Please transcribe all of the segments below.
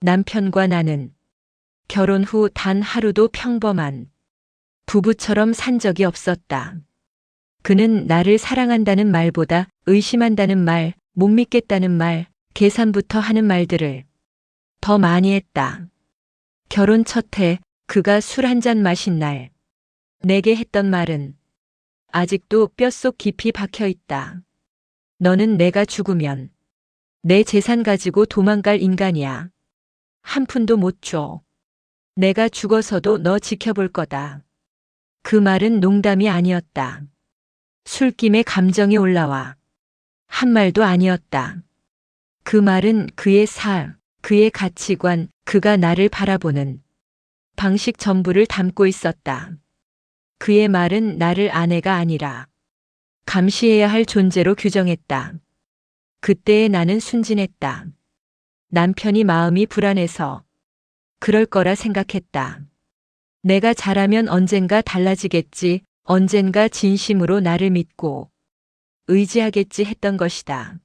남편과 나는 결혼 후 단 하루도 평범한 부부처럼 산 적이 없었다. 그는 나를 사랑한다는 말보다 의심한다는 말, 못 믿겠다는 말, 계산부터 하는 말들을 더 많이 했다. 결혼 첫 해 그가 술 한 잔 마신 날 내게 했던 말은 아직도 뼛속 깊이 박혀 있다. 너는 내가 죽으면 내 재산 가지고 도망갈 인간이야. 한 푼도 못 줘. 내가 죽어서도 너 지켜볼 거다. 그 말은 농담이 아니었다. 술김에 감정이 올라와 한 말도 아니었다. 그 말은 그의 삶, 그의 가치관, 그가 나를 바라보는 방식 전부를 담고 있었다. 그의 말은 나를 아내가 아니라 감시해야 할 존재로 규정했다. 그때의 나는 순진했다. 남편이 마음이 불안해서 그럴 거라 생각했다. 내가 잘하면 언젠가 달라지겠지, 언젠가 진심으로 나를 믿고 의지하겠지 했던 것이다.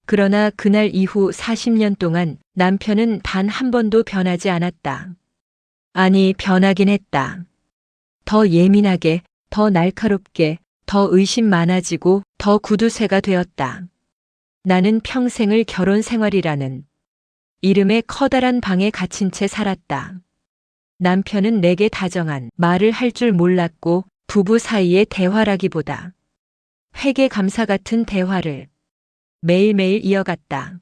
그러나 그날 이후 40년 동안 남편은 단 한 번도 변하지 않았다. 아니, 변하긴 했다. 더 예민하게, 더 날카롭게, 더 의심 많아지고 더 구두쇠가 되었다. 나는 평생을 결혼 생활이라는 이름의 커다란 방에 갇힌 채 살았다. 남편은 내게 다정한 말을 할 줄 몰랐고 부부 사이의 대화라기보다 회계 감사 같은 대화를 매일매일 이어갔다.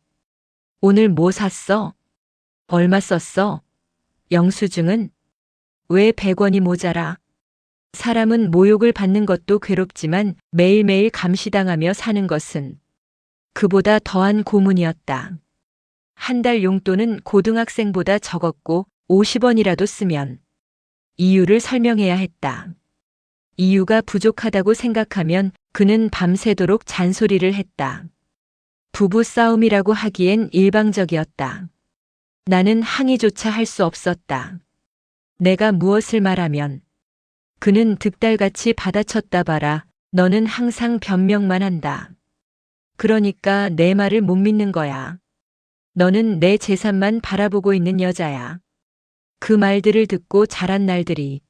오늘 뭐 샀어? 얼마 썼어? 영수증은? 왜 100원이 모자라? 사람은 모욕을 받는 것도 괴롭지만 매일매일 감시당하며 사는 것은 그보다 더한 고문이었다. 한 달 용돈은 고등학생보다 적었고 50원이라도 쓰면 이유를 설명해야 했다. 이유가 부족하다고 생각하면 그는 밤새도록 잔소리를 했다. 부부 싸움이라고 하기엔 일방적이었다. 나는 항의조차 할 수 없었다. 내가 무엇을 말하면 그는 득달같이 받아쳤다 봐라. 너는 항상 변명만 한다. 그러니까 내 말을 못 믿는 거야. 너는 내 재산만 바라보고 있는 여자야. 그 말들을 듣고 자란 날들이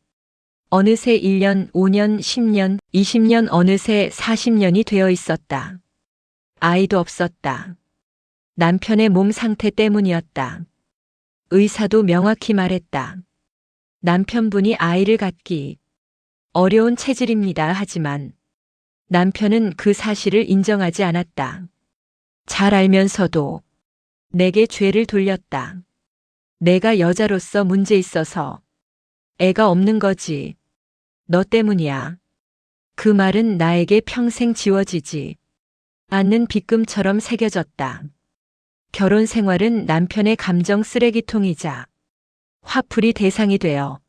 어느새 1년, 5년, 10년, 20년, 어느새 40년이 되어 있었다. 아이도 없었다. 남편의 몸 상태 때문이었다. 의사도 명확히 말했다. 남편분이 아이를 갖기 어려운 체질입니다. 하지만 남편은 그 사실을 인정하지 않았다. 잘 알면서도 내게 죄를 돌렸다. 내가 여자로서 문제 있어서 애가 없는 거지. 너 때문이야. 그 말은 나에게 평생 지워지지 않는 빗금처럼 새겨졌다. 결혼 생활은 남편의 감정 쓰레기통이자 화풀이 대상이 되어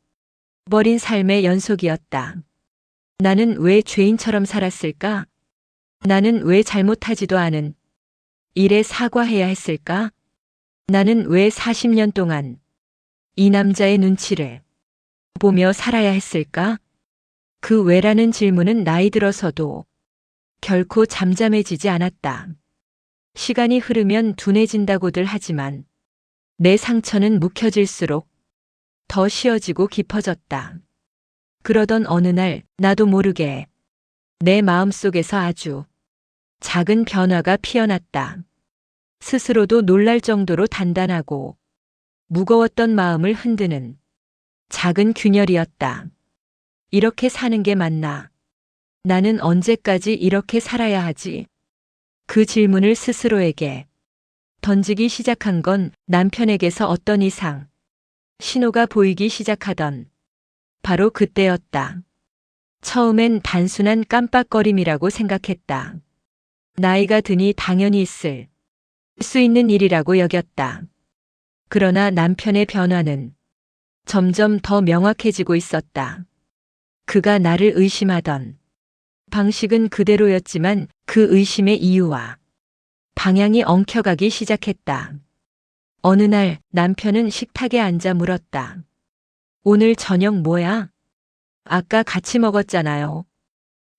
버린 삶의 연속이었다. 나는 왜 죄인처럼 살았을까? 나는 왜 잘못하지도 않은 일에 사과해야 했을까? 나는 왜 40년 동안 이 남자의 눈치를 보며 살아야 했을까? 그 왜라는 질문은 나이 들어서도 결코 잠잠해지지 않았다. 시간이 흐르면 둔해진다고들 하지만 내 상처는 묵혀질수록 더 쉬어지고 깊어졌다. 그러던 어느 날 나도 모르게 내 마음속에서 아주 작은 변화가 피어났다. 스스로도 놀랄 정도로 단단하고 무거웠던 마음을 흔드는 작은 균열이었다. 이렇게 사는 게 맞나? 나는 언제까지 이렇게 살아야 하지? 그 질문을 스스로에게 던지기 시작한 건 남편에게서 어떤 이상 신호가 보이기 시작하던 바로 그때였다. 처음엔 단순한 깜빡거림이라고 생각했다. 나이가 드니 당연히 있을 수 있는 일이라고 여겼다. 그러나 남편의 변화는 점점 더 명확해지고 있었다. 그가 나를 의심하던 방식은 그대로였지만 그 의심의 이유와 방향이 엉켜가기 시작했다. 어느 날 남편은 식탁에 앉아 물었다. 오늘 저녁 뭐야? 아까 같이 먹었잖아요.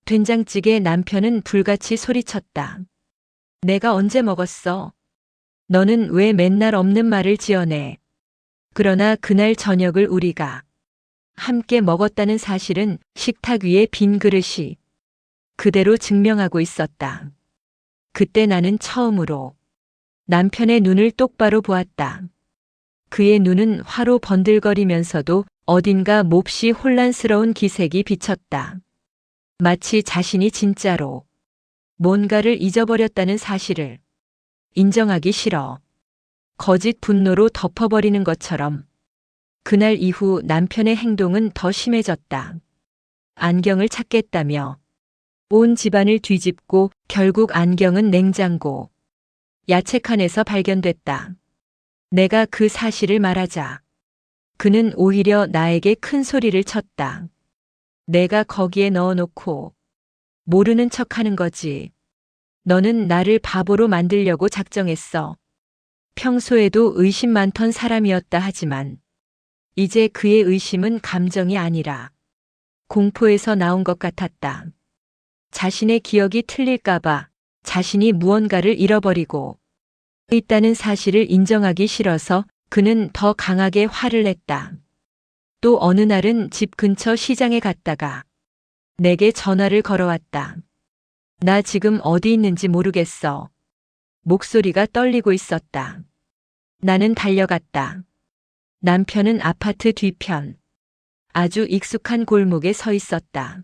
된장찌개. 남편은 불같이 소리쳤다. 내가 언제 먹었어? 너는 왜 맨날 없는 말을 지어내? 그러나 그날 저녁을 우리가 함께 먹었다는 사실은 식탁 위에 빈 그릇이 그대로 증명하고 있었다. 그때 나는 처음으로 남편의 눈을 똑바로 보았다. 그의 눈은 화로 번들거리면서도 어딘가 몹시 혼란스러운 기색이 비쳤다. 마치 자신이 진짜로 뭔가를 잊어버렸다는 사실을 인정하기 싫어 거짓 분노로 덮어버리는 것처럼. 그날 이후 남편의 행동은 더 심해졌다. 안경을 찾겠다며 온 집안을 뒤집고 결국 안경은 냉장고 야채칸에서 발견됐다. 내가 그 사실을 말하자 그는 오히려 나에게 큰 소리를 쳤다. 내가 거기에 넣어놓고 모르는 척하는 거지. 너는 나를 바보로 만들려고 작정했어. 평소에도 의심 많던 사람이었다 하지만 이제 그의 의심은 감정이 아니라 공포에서 나온 것 같았다. 자신의 기억이 틀릴까봐 자신이 무언가를 잃어버리고 있다는 사실을 인정하기 싫어서 그는 더 강하게 화를 냈다. 또 어느 날은 집 근처 시장에 갔다가 내게 전화를 걸어왔다. 나 지금 어디 있는지 모르겠어. 목소리가 떨리고 있었다. 나는 달려갔다. 남편은 아파트 뒤편 아주 익숙한 골목에 서 있었다.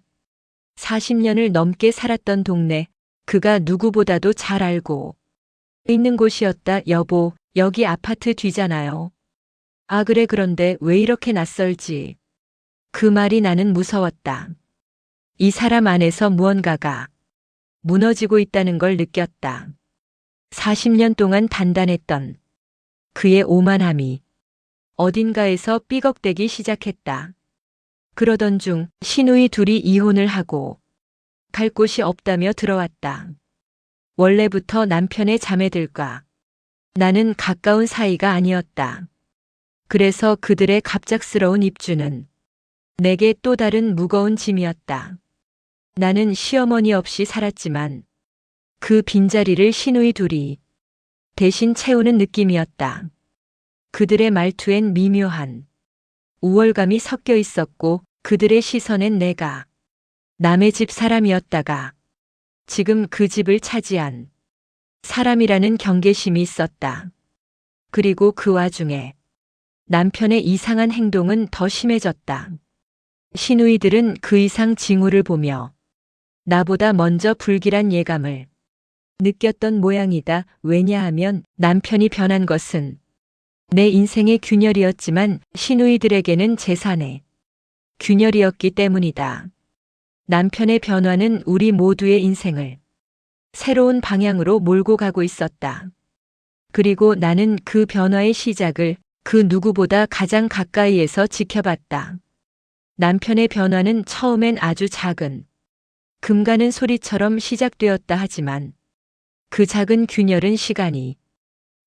40년을 넘게 살았던 동네, 그가 누구보다도 잘 알고 있는 곳이었다. 여보, 여기 아파트 뒤잖아요. 아, 그래, 그런데 왜 이렇게 낯설지? 그 말이 나는 무서웠다. 이 사람 안에서 무언가가 무너지고 있다는 걸 느꼈다. 40년 동안 단단했던 그의 오만함이 어딘가에서 삐걱대기 시작했다. 그러던 중 시누이 둘이 이혼을 하고 갈 곳이 없다며 들어왔다. 원래부터 남편의 자매들과 나는 가까운 사이가 아니었다. 그래서 그들의 갑작스러운 입주는 내게 또 다른 무거운 짐이었다. 나는 시어머니 없이 살았지만 그 빈자리를 시누이 둘이 대신 채우는 느낌이었다. 그들의 말투엔 미묘한 우월감이 섞여 있었고 그들의 시선엔 내가 남의 집 사람이었다가 지금 그 집을 차지한 사람이라는 경계심이 있었다. 그리고 그 와중에 남편의 이상한 행동은 더 심해졌다. 시누이들은 그 이상 징후를 보며 나보다 먼저 불길한 예감을 느꼈던 모양이다. 왜냐하면 남편이 변한 것은 내 인생의 균열이었지만 시누이들에게는 재산의 균열이었기 때문이다. 남편의 변화는 우리 모두의 인생을 새로운 방향으로 몰고 가고 있었다. 그리고 나는 그 변화의 시작을 그 누구보다 가장 가까이에서 지켜봤다. 남편의 변화는 처음엔 아주 작은 금 가는 소리처럼 시작되었다 하지만 그 작은 균열은 시간이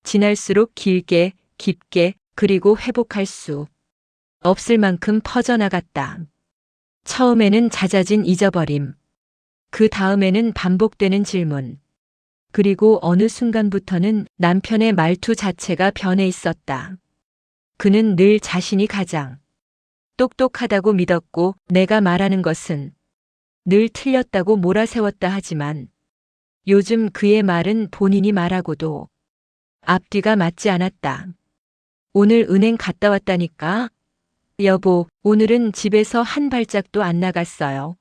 지날수록 길게, 깊게, 그리고 회복할 수 없을 만큼 퍼져나갔다. 처음에는 잦아진 잊어버림, 그 다음에는 반복되는 질문, 그리고 어느 순간부터는 남편의 말투 자체가 변해 있었다. 그는 늘 자신이 가장 똑똑하다고 믿었고 내가 말하는 것은 늘 틀렸다고 몰아세웠다 하지만 요즘 그의 말은 본인이 말하고도 앞뒤가 맞지 않았다. 오늘 은행 갔다 왔다니까? 여보, 오늘은 집에서 한 발짝도 안 나갔어요.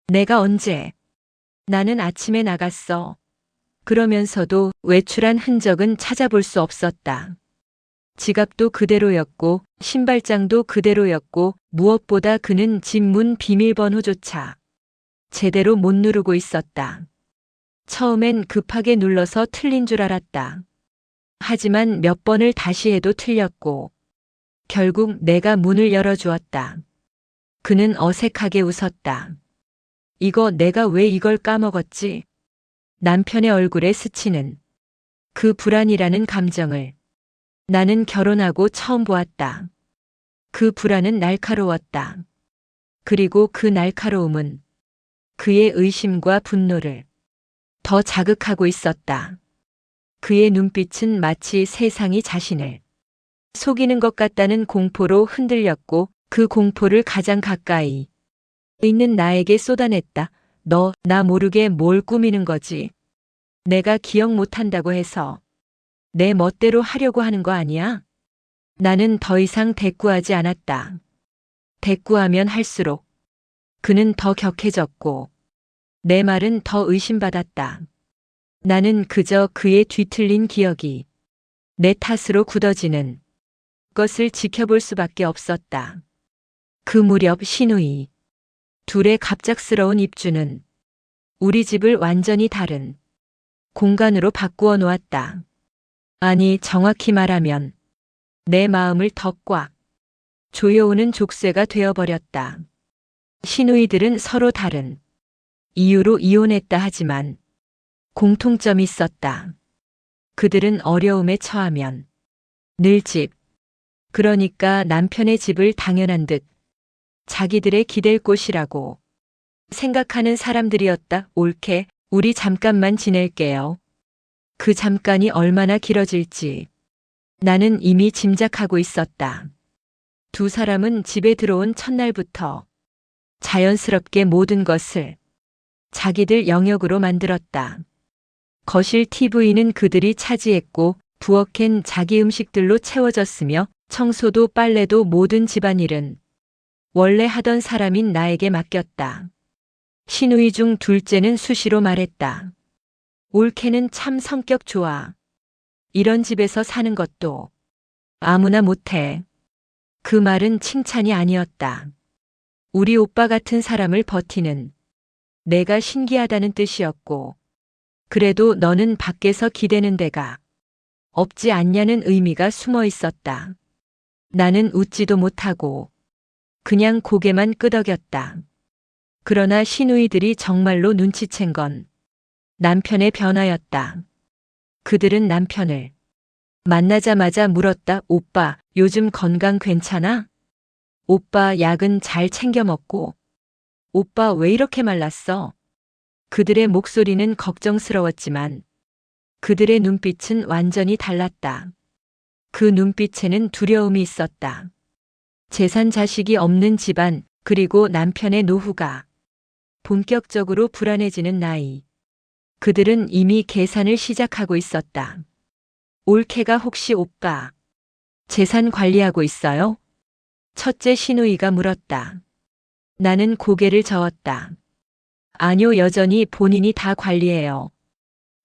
내가 언제? 나는 아침에 나갔어. 그러면서도 외출한 흔적은 찾아볼 수 없었다. 지갑도 그대로였고 신발장도 그대로였고 무엇보다 그는 집 문 비밀번호조차 제대로 못 누르고 있었다. 처음엔 급하게 눌러서 틀린 줄 알았다. 하지만 몇 번을 다시 해도 틀렸고 결국 내가 문을 열어주었다. 그는 어색하게 웃었다. 이거 내가 왜 이걸 까먹었지? 남편의 얼굴에 스치는 그 불안이라는 감정을 나는 결혼하고 처음 보았다. 그 불안은 날카로웠다. 그리고 그 날카로움은 그의 의심과 분노를 더 자극하고 있었다. 그의 눈빛은 마치 세상이 자신을 속이는 것 같다는 공포로 흔들렸고 그 공포를 가장 가까이 있는 나에게 쏟아냈다. 너, 나 모르게 뭘 꾸미는 거지. 내가 기억 못한다고 해서 내 멋대로 하려고 하는 거 아니야? 나는 더 이상 대꾸하지 않았다. 대꾸하면 할수록 그는 더 격해졌고 내 말은 더 의심받았다. 나는 그저 그의 뒤틀린 기억이 내 탓으로 굳어지는 것을 지켜볼 수밖에 없었다. 그 무렵 신우이 둘의 갑작스러운 입주는 우리 집을 완전히 다른 공간으로 바꾸어 놓았다. 아니, 정확히 말하면 내 마음을 더 꽉 조여오는 족쇄가 되어버렸다. 신우이들은 서로 다른 이유로 이혼했다 하지만 공통점이 있었다. 그들은 어려움에 처하면 늘 집, 그러니까 남편의 집을 당연한 듯 자기들의 기댈 곳이라고 생각하는 사람들이었다. 옳게, 우리 잠깐만 지낼게요. 그 잠깐이 얼마나 길어질지 나는 이미 짐작하고 있었다. 두 사람은 집에 들어온 첫날부터 자연스럽게 모든 것을 자기들 영역으로 만들었다. 거실 TV는 그들이 차지했고 부엌엔 자기 음식들로 채워졌으며 청소도 빨래도 모든 집안일은 원래 하던 사람인 나에게 맡겼다. 신우이 중 둘째는 수시로 말했다. 올케는 참 성격 좋아. 이런 집에서 사는 것도 아무나 못해. 그 말은 칭찬이 아니었다. 우리 오빠 같은 사람을 버티는 내가 신기하다는 뜻이었고, 그래도 너는 밖에서 기대는 데가 없지 않냐는 의미가 숨어 있었다. 나는 웃지도 못하고 그냥 고개만 끄덕였다. 그러나 시누이들이 정말로 눈치챈 건 남편의 변화였다. 그들은 남편을 만나자마자 물었다. 오빠, 요즘 건강 괜찮아? 오빠 약은 잘 챙겨 먹고. 오빠 왜 이렇게 말랐어? 그들의 목소리는 걱정스러웠지만 그들의 눈빛은 완전히 달랐다. 그 눈빛에는 두려움이 있었다. 재산 자식이 없는 집안, 그리고 남편의 노후가 본격적으로 불안해지는 나이. 그들은 이미 계산을 시작하고 있었다. 올케가 혹시 오빠 재산 관리하고 있어요? 첫째 시누이가 물었다. 나는 고개를 저었다. 아니요, 여전히 본인이 다 관리해요.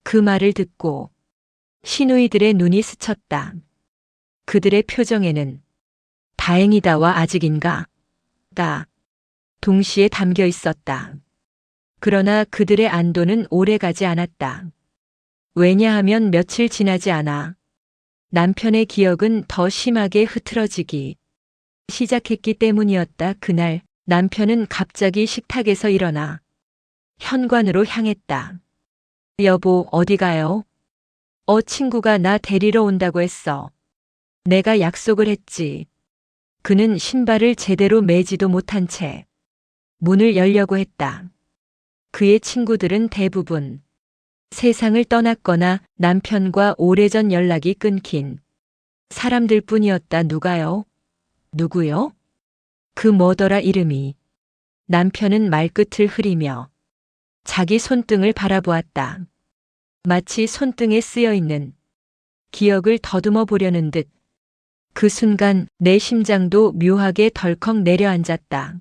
그 말을 듣고 시누이들의 눈이 스쳤다. 그들의 표정에는 다행이다와 아직인가? 가 동시에 담겨 있었다. 그러나 그들의 안도는 오래가지 않았다. 왜냐하면 며칠 지나지 않아 남편의 기억은 더 심하게 흐트러지기 시작했기 때문이었다. 그날 남편은 갑자기 식탁에서 일어나 현관으로 향했다. 여보, 어디 가요? 친구가 나 데리러 온다고 했어. 내가 약속을 했지. 그는 신발을 제대로 매지도 못한 채 문을 열려고 했다. 그의 친구들은 대부분 세상을 떠났거나 남편과 오래전 연락이 끊긴 사람들 뿐이었다. 누가요? 누구요? 그 뭐더라 이름이. 남편은 말끝을 흐리며 자기 손등을 바라보았다. 마치 손등에 쓰여 있는 기억을 더듬어 보려는 듯. 그 순간 내 심장도 묘하게 덜컥 내려앉았다.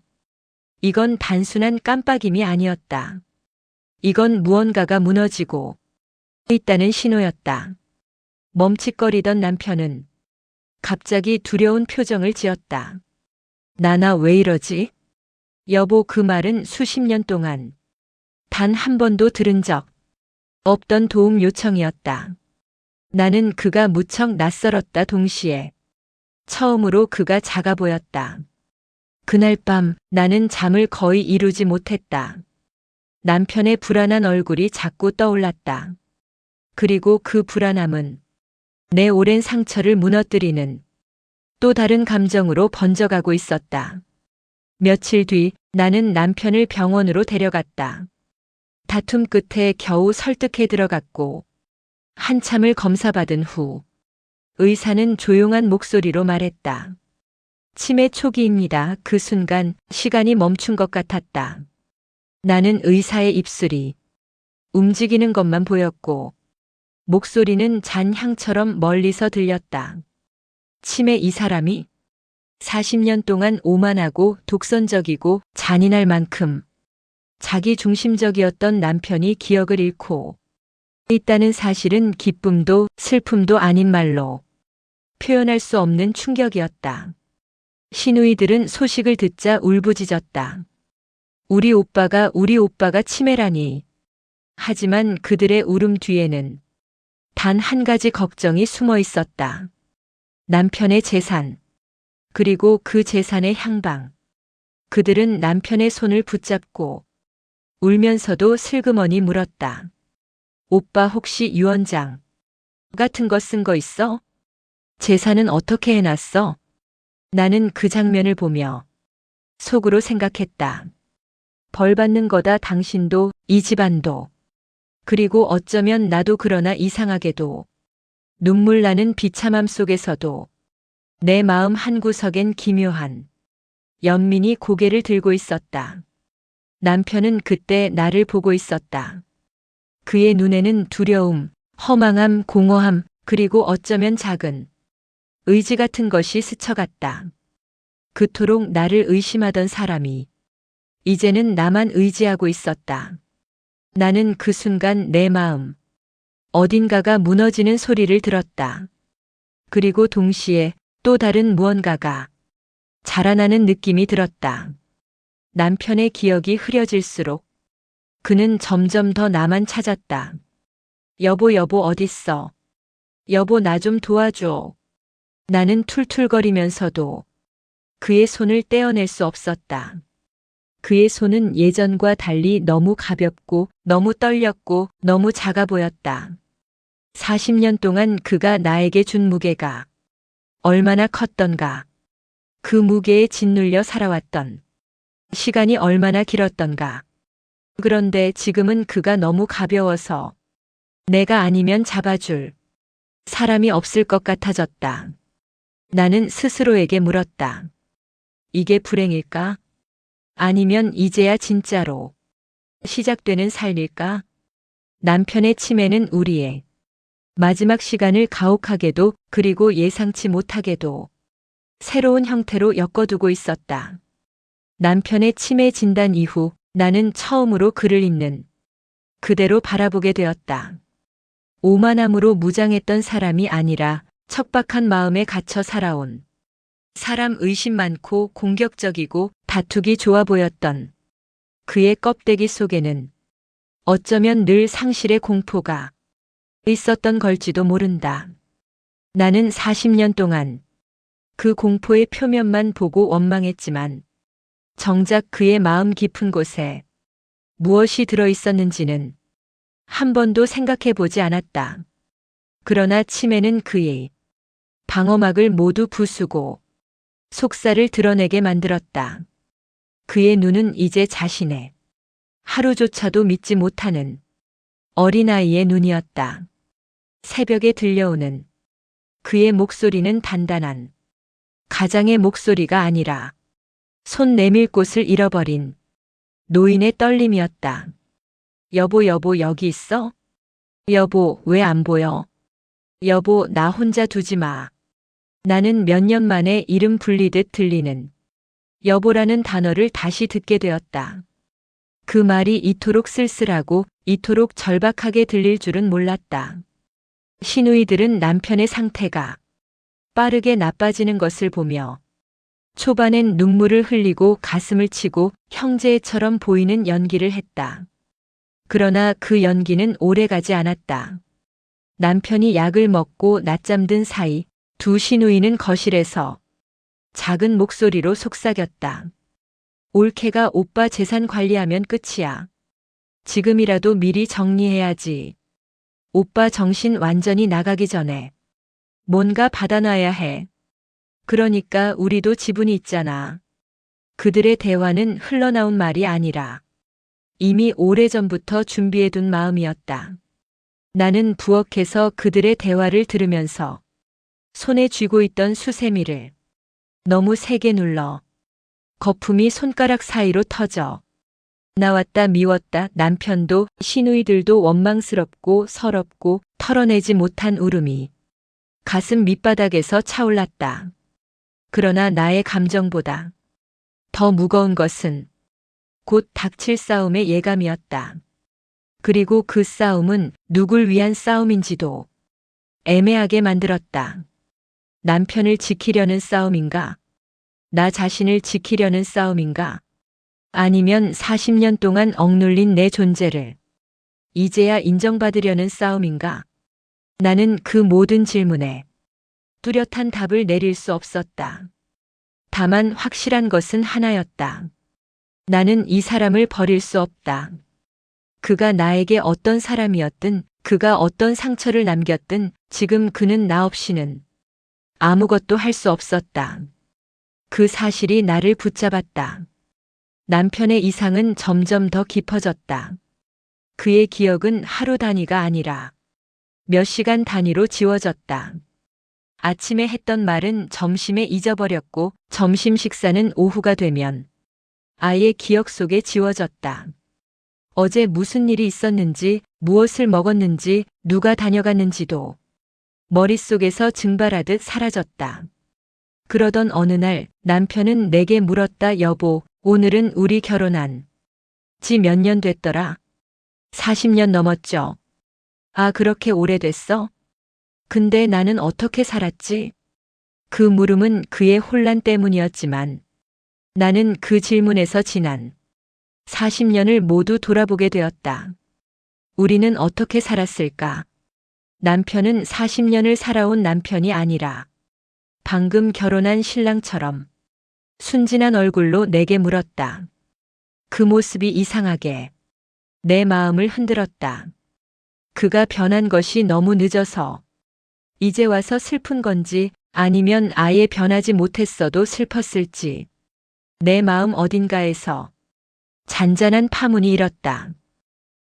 이건 단순한 깜빡임이 아니었다. 이건 무언가가 무너지고 있다는 신호였다. 멈칫거리던 남편은 갑자기 두려운 표정을 지었다. 나나 왜 이러지? 여보, 그 말은 수십 년 동안 단 한 번도 들은 적 없던 도움 요청이었다. 나는 그가 무척 낯설었다. 동시에 처음으로 그가 작아 보였다. 그날 밤 나는 잠을 거의 이루지 못했다. 남편의 불안한 얼굴이 자꾸 떠올랐다. 그리고 그 불안함은 내 오랜 상처를 무너뜨리는 또 다른 감정으로 번져가고 있었다. 며칠 뒤 나는 남편을 병원으로 데려갔다. 다툼 끝에 겨우 설득해 들어갔고 한참을 검사받은 후 의사는 조용한 목소리로 말했다. 치매 초기입니다. 그 순간 시간이 멈춘 것 같았다. 나는 의사의 입술이 움직이는 것만 보였고 목소리는 잔 향처럼 멀리서 들렸다. 치매 이 사람이 40년 동안 오만하고 독선적이고 잔인할 만큼 자기 중심적이었던 남편이 기억을 잃고 있다는 사실은 기쁨도 슬픔도 아닌 말로 표현할 수 없는 충격이었다. 시누이들은 소식을 듣자 울부짖었다. 우리 오빠가 치매라니. 하지만 그들의 울음 뒤에는 단 한 가지 걱정이 숨어 있었다. 남편의 재산, 그리고 그 재산의 향방. 그들은 남편의 손을 붙잡고 울면서도 슬그머니 물었다. 오빠 혹시 유언장 같은 거 쓴 거 있어? 재산은 어떻게 해놨어? 나는 그 장면을 보며 속으로 생각했다. 벌 받는 거다 당신도 이 집안도. 그리고 어쩌면 나도. 그러나 이상하게도 눈물 나는 비참함 속에서도 내 마음 한구석엔 기묘한 연민이 고개를 들고 있었다. 남편은 그때 나를 보고 있었다. 그의 눈에는 두려움, 허망함, 공허함, 그리고 어쩌면 작은 의지 같은 것이 스쳐갔다. 그토록 나를 의심하던 사람이 이제는 나만 의지하고 있었다. 나는 그 순간 내 마음 어딘가가 무너지는 소리를 들었다. 그리고 동시에 또 다른 무언가가 자라나는 느낌이 들었다. 남편의 기억이 흐려질수록 그는 점점 더 나만 찾았다. 여보 어딨어? 여보 나 좀 도와줘. 나는 툴툴거리면서도 그의 손을 떼어낼 수 없었다. 그의 손은 예전과 달리 너무 가볍고 너무 떨렸고 너무 작아 보였다. 40년 동안 그가 나에게 준 무게가 얼마나 컸던가. 그 무게에 짓눌려 살아왔던 시간이 얼마나 길었던가. 그런데 지금은 그가 너무 가벼워서 내가 아니면 잡아줄 사람이 없을 것 같아졌다. 나는 스스로에게 물었다. 이게 불행일까? 아니면 이제야 진짜로 시작되는 삶일까? 남편의 치매는 우리의 마지막 시간을 가혹하게도 그리고 예상치 못하게도 새로운 형태로 엮어두고 있었다. 남편의 치매 진단 이후 나는 처음으로 그를 있는 그대로 바라보게 되었다. 오만함으로 무장했던 사람이 아니라 척박한 마음에 갇혀 살아온 사람, 의심 많고 공격적이고 다투기 좋아 보였던 그의 껍데기 속에는 어쩌면 늘 상실의 공포가 있었던 걸지도 모른다. 나는 40년 동안 그 공포의 표면만 보고 원망했지만 정작 그의 마음 깊은 곳에 무엇이 들어 있었는지는 한 번도 생각해 보지 않았다. 그러나 치매는 그의 방어막을 모두 부수고 속살을 드러내게 만들었다. 그의 눈은 이제 자신의 하루조차도 믿지 못하는 어린아이의 눈이었다. 새벽에 들려오는 그의 목소리는 단단한 가장의 목소리가 아니라 손 내밀 곳을 잃어버린 노인의 떨림이었다. 여보 여기 있어? 여보 왜 안 보여? 여보 나 혼자 두지 마. 나는 몇 년 만에 이름 불리듯 들리는 여보라는 단어를 다시 듣게 되었다. 그 말이 이토록 쓸쓸하고 이토록 절박하게 들릴 줄은 몰랐다. 시누이들은 남편의 상태가 빠르게 나빠지는 것을 보며 초반엔 눈물을 흘리고 가슴을 치고 형제처럼 보이는 연기를 했다. 그러나 그 연기는 오래가지 않았다. 남편이 약을 먹고 낮잠 든 사이 두 시누이는 거실에서 작은 목소리로 속삭였다. 올케가 오빠 재산 관리하면 끝이야. 지금이라도 미리 정리해야지. 오빠 정신 완전히 나가기 전에 뭔가 받아놔야 해. 그러니까 우리도 지분이 있잖아. 그들의 대화는 흘러나온 말이 아니라 이미 오래전부터 준비해둔 마음이었다. 나는 부엌에서 그들의 대화를 들으면서 손에 쥐고 있던 수세미를 너무 세게 눌러 거품이 손가락 사이로 터져 나왔다 미웠다. 남편도 시누이들도 원망스럽고 서럽고 털어내지 못한 울음이 가슴 밑바닥에서 차올랐다. 그러나 나의 감정보다 더 무거운 것은 곧 닥칠 싸움의 예감이었다. 그리고 그 싸움은 누굴 위한 싸움인지도 애매하게 만들었다. 남편을 지키려는 싸움인가? 나 자신을 지키려는 싸움인가? 아니면 40년 동안 억눌린 내 존재를 이제야 인정받으려는 싸움인가? 나는 그 모든 질문에 뚜렷한 답을 내릴 수 없었다. 다만 확실한 것은 하나였다. 나는 이 사람을 버릴 수 없다. 그가 나에게 어떤 사람이었든, 그가 어떤 상처를 남겼든, 지금 그는 나 없이는 아무것도 할 수 없었다. 그 사실이 나를 붙잡았다. 남편의 이상은 점점 더 깊어졌다. 그의 기억은 하루 단위가 아니라 몇 시간 단위로 지워졌다. 아침에 했던 말은 점심에 잊어버렸고 점심 식사는 오후가 되면 아예 기억 속에 지워졌다. 어제 무슨 일이 있었는지, 무엇을 먹었는지, 누가 다녀갔는지도 머릿속에서 증발하듯 사라졌다. 그러던 어느 날 남편은 내게 물었다. 여보, 오늘은 우리 결혼한 지 몇 년 됐더라? 40년 넘었죠. 아, 그렇게 오래됐어? 근데 나는 어떻게 살았지? 그 물음은 그의 혼란 때문이었지만 나는 그 질문에서 지난 40년을 모두 돌아보게 되었다. 우리는 어떻게 살았을까? 남편은 40년을 살아온 남편이 아니라 방금 결혼한 신랑처럼 순진한 얼굴로 내게 물었다. 그 모습이 이상하게 내 마음을 흔들었다. 그가 변한 것이 너무 늦어서 이제 와서 슬픈 건지 아니면 아예 변하지 못했어도 슬펐을지 내 마음 어딘가에서 잔잔한 파문이 일었다.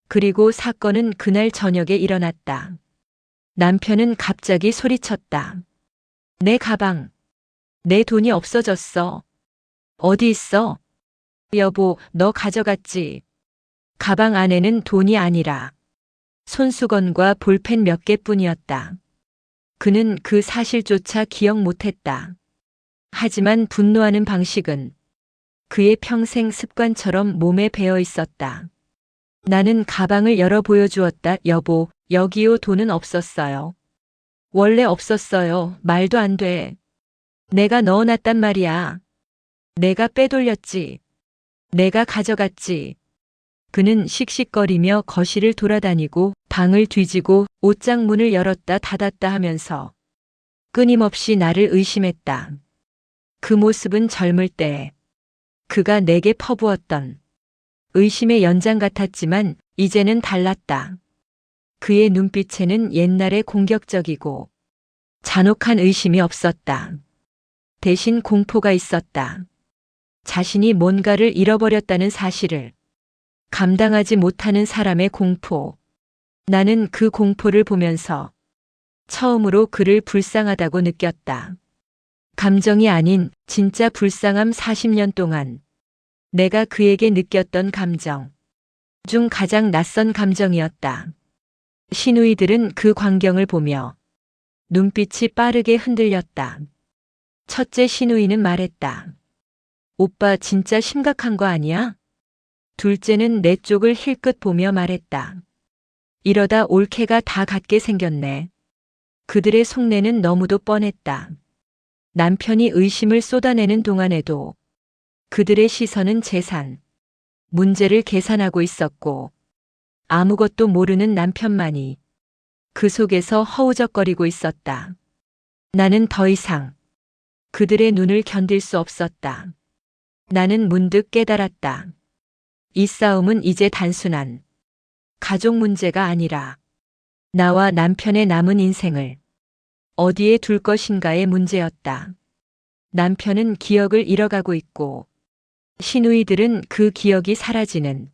그리고 사건은 그날 저녁에 일어났다. 남편은 갑자기 소리쳤다. 내 가방, 내 돈이 없어졌어. 어디 있어? 여보, 너 가져갔지? 가방 안에는 돈이 아니라 손수건과 볼펜 몇 개뿐이었다. 그는 그 사실조차 기억 못했다. 하지만 분노하는 방식은 그의 평생 습관처럼 몸에 배어 있었다. 나는 가방을 열어 보여주었다. 여보, 여기요. 돈은 없었어요. 원래 없었어요. 말도 안 돼. 내가 넣어놨단 말이야. 내가 빼돌렸지. 내가 가져갔지. 그는 씩씩거리며 거실을 돌아다니고 방을 뒤지고 옷장 문을 열었다 닫았다 하면서 끊임없이 나를 의심했다. 그 모습은 젊을 때 그가 내게 퍼부었던 의심의 연장 같았지만 이제는 달랐다. 그의 눈빛에는 옛날의 공격적이고 잔혹한 의심이 없었다. 대신 공포가 있었다. 자신이 뭔가를 잃어버렸다는 사실을 감당하지 못하는 사람의 공포. 나는 그 공포를 보면서 처음으로 그를 불쌍하다고 느꼈다. 감정이 아닌 진짜 불쌍함. 40년 동안 내가 그에게 느꼈던 감정 중 가장 낯선 감정이었다. 시누이들은 그 광경을 보며 눈빛이 빠르게 흔들렸다. 첫째 시누이는 말했다. 오빠 진짜 심각한 거 아니야? 둘째는 내 쪽을 힐끗 보며 말했다. 이러다 올케가 다 같게 생겼네. 그들의 속내는 너무도 뻔했다. 남편이 의심을 쏟아내는 동안에도 그들의 시선은 재산, 문제를 계산하고 있었고 아무것도 모르는 남편만이 그 속에서 허우적거리고 있었다. 나는 더 이상 그들의 눈을 견딜 수 없었다. 나는 문득 깨달았다. 이 싸움은 이제 단순한 가족 문제가 아니라 나와 남편의 남은 인생을 어디에 둘 것인가의 문제였다. 남편은 기억을 잃어가고 있고 시누이들은 그 기억이 사라지는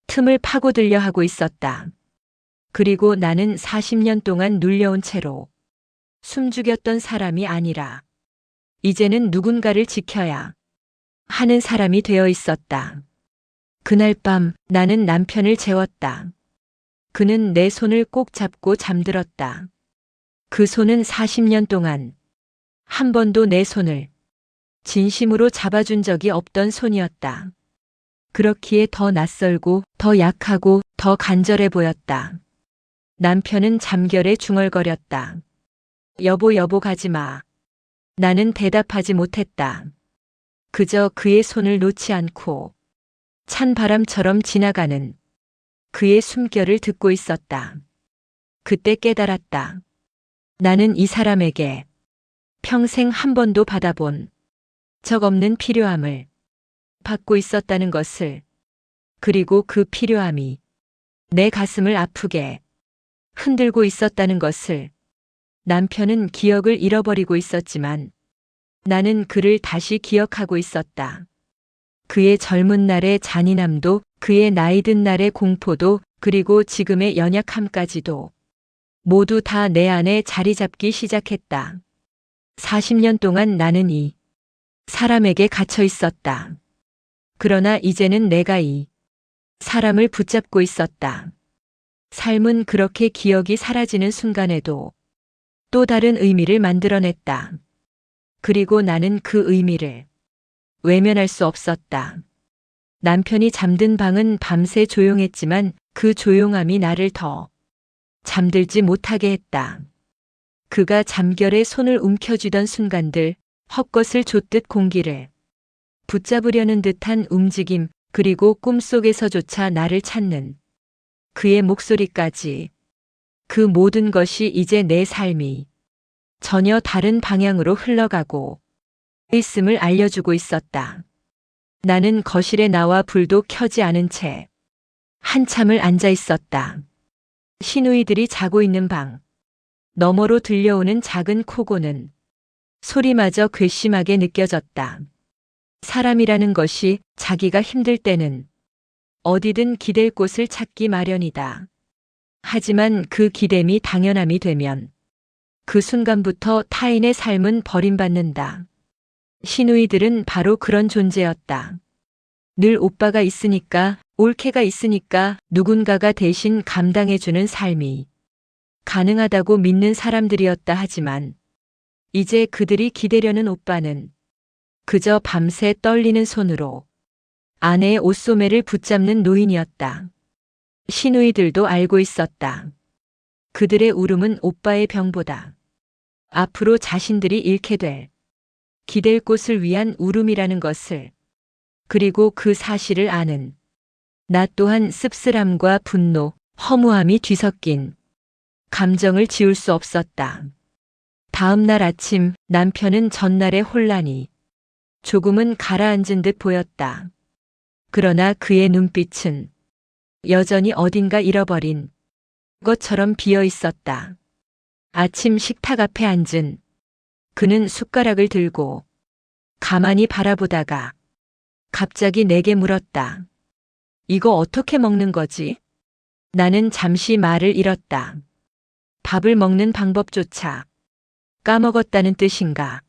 틈을 파고들려 하고 있었다. 그리고 나는 40년 동안 눌려온 채로 숨죽였던 사람이 아니라 이제는 누군가를 지켜야 하는 사람이 되어 있었다. 그날 밤 나는 남편을 재웠다. 그는 내 손을 꼭 잡고 잠들었다. 그 손은 40년 동안 한 번도 내 손을 진심으로 잡아준 적이 없던 손이었다. 그렇기에 더 낯설고 더 약하고 더 간절해 보였다. 남편은 잠결에 중얼거렸다. 여보, 여보, 가지 마. 나는 대답하지 못했다. 그저 그의 손을 놓지 않고 찬 바람처럼 지나가는 그의 숨결을 듣고 있었다. 그때 깨달았다. 나는 이 사람에게 평생 한 번도 받아본 적 없는 필요함을 받고 있었다는 것을, 그리고 그 필요함이 내 가슴을 아프게 흔들고 있었다는 것을. 남편은 기억을 잃어버리고 있었지만 나는 그를 다시 기억하고 있었다. 그의 젊은 날의 잔인함도, 그의 나이 든 날의 공포도, 그리고 지금의 연약함까지도 모두 다 내 안에 자리 잡기 시작했다. 40년 동안 나는 이 사람에게 갇혀 있었다. 그러나 이제는 내가 이 사람을 붙잡고 있었다. 삶은 그렇게 기억이 사라지는 순간에도 또 다른 의미를 만들어냈다. 그리고 나는 그 의미를 외면할 수 없었다. 남편이 잠든 방은 밤새 조용했지만 그 조용함이 나를 더 잠들지 못하게 했다. 그가 잠결에 손을 움켜쥐던 순간들, 헛것을 쫓듯 공기를 붙잡으려는 듯한 움직임, 그리고 꿈속에서조차 나를 찾는 그의 목소리까지, 그 모든 것이 이제 내 삶이 전혀 다른 방향으로 흘러가고 있음을 알려주고 있었다. 나는 거실에 나와 불도 켜지 않은 채 한참을 앉아 있었다. 시누이들이 자고 있는 방 너머로 들려오는 작은 코고는 소리마저 괘씸하게 느껴졌다. 사람이라는 것이 자기가 힘들 때는 어디든 기댈 곳을 찾기 마련이다. 하지만 그 기댐이 당연함이 되면 그 순간부터 타인의 삶은 버림받는다. 시누이들은 바로 그런 존재였다. 늘 오빠가 있으니까, 올케가 있으니까 누군가가 대신 감당해주는 삶이 가능하다고 믿는 사람들이었다. 하지만 이제 그들이 기대려는 오빠는 그저 밤새 떨리는 손으로 아내의 옷소매를 붙잡는 노인이었다. 시누이들도 알고 있었다. 그들의 울음은 오빠의 병보다 앞으로 자신들이 잃게 될, 기댈 곳을 위한 울음이라는 것을. 그리고 그 사실을 아는 나 또한 씁쓸함과 분노, 허무함이 뒤섞인 감정을 지울 수 없었다. 다음 날 아침 남편은 전날의 혼란이 조금은 가라앉은 듯 보였다. 그러나 그의 눈빛은 여전히 어딘가 잃어버린 것처럼 비어 있었다. 아침 식탁 앞에 앉은 그는 숟가락을 들고 가만히 바라보다가 갑자기 내게 물었다. 이거 어떻게 먹는 거지? 나는 잠시 말을 잃었다. 밥을 먹는 방법조차 까먹었다는 뜻인가?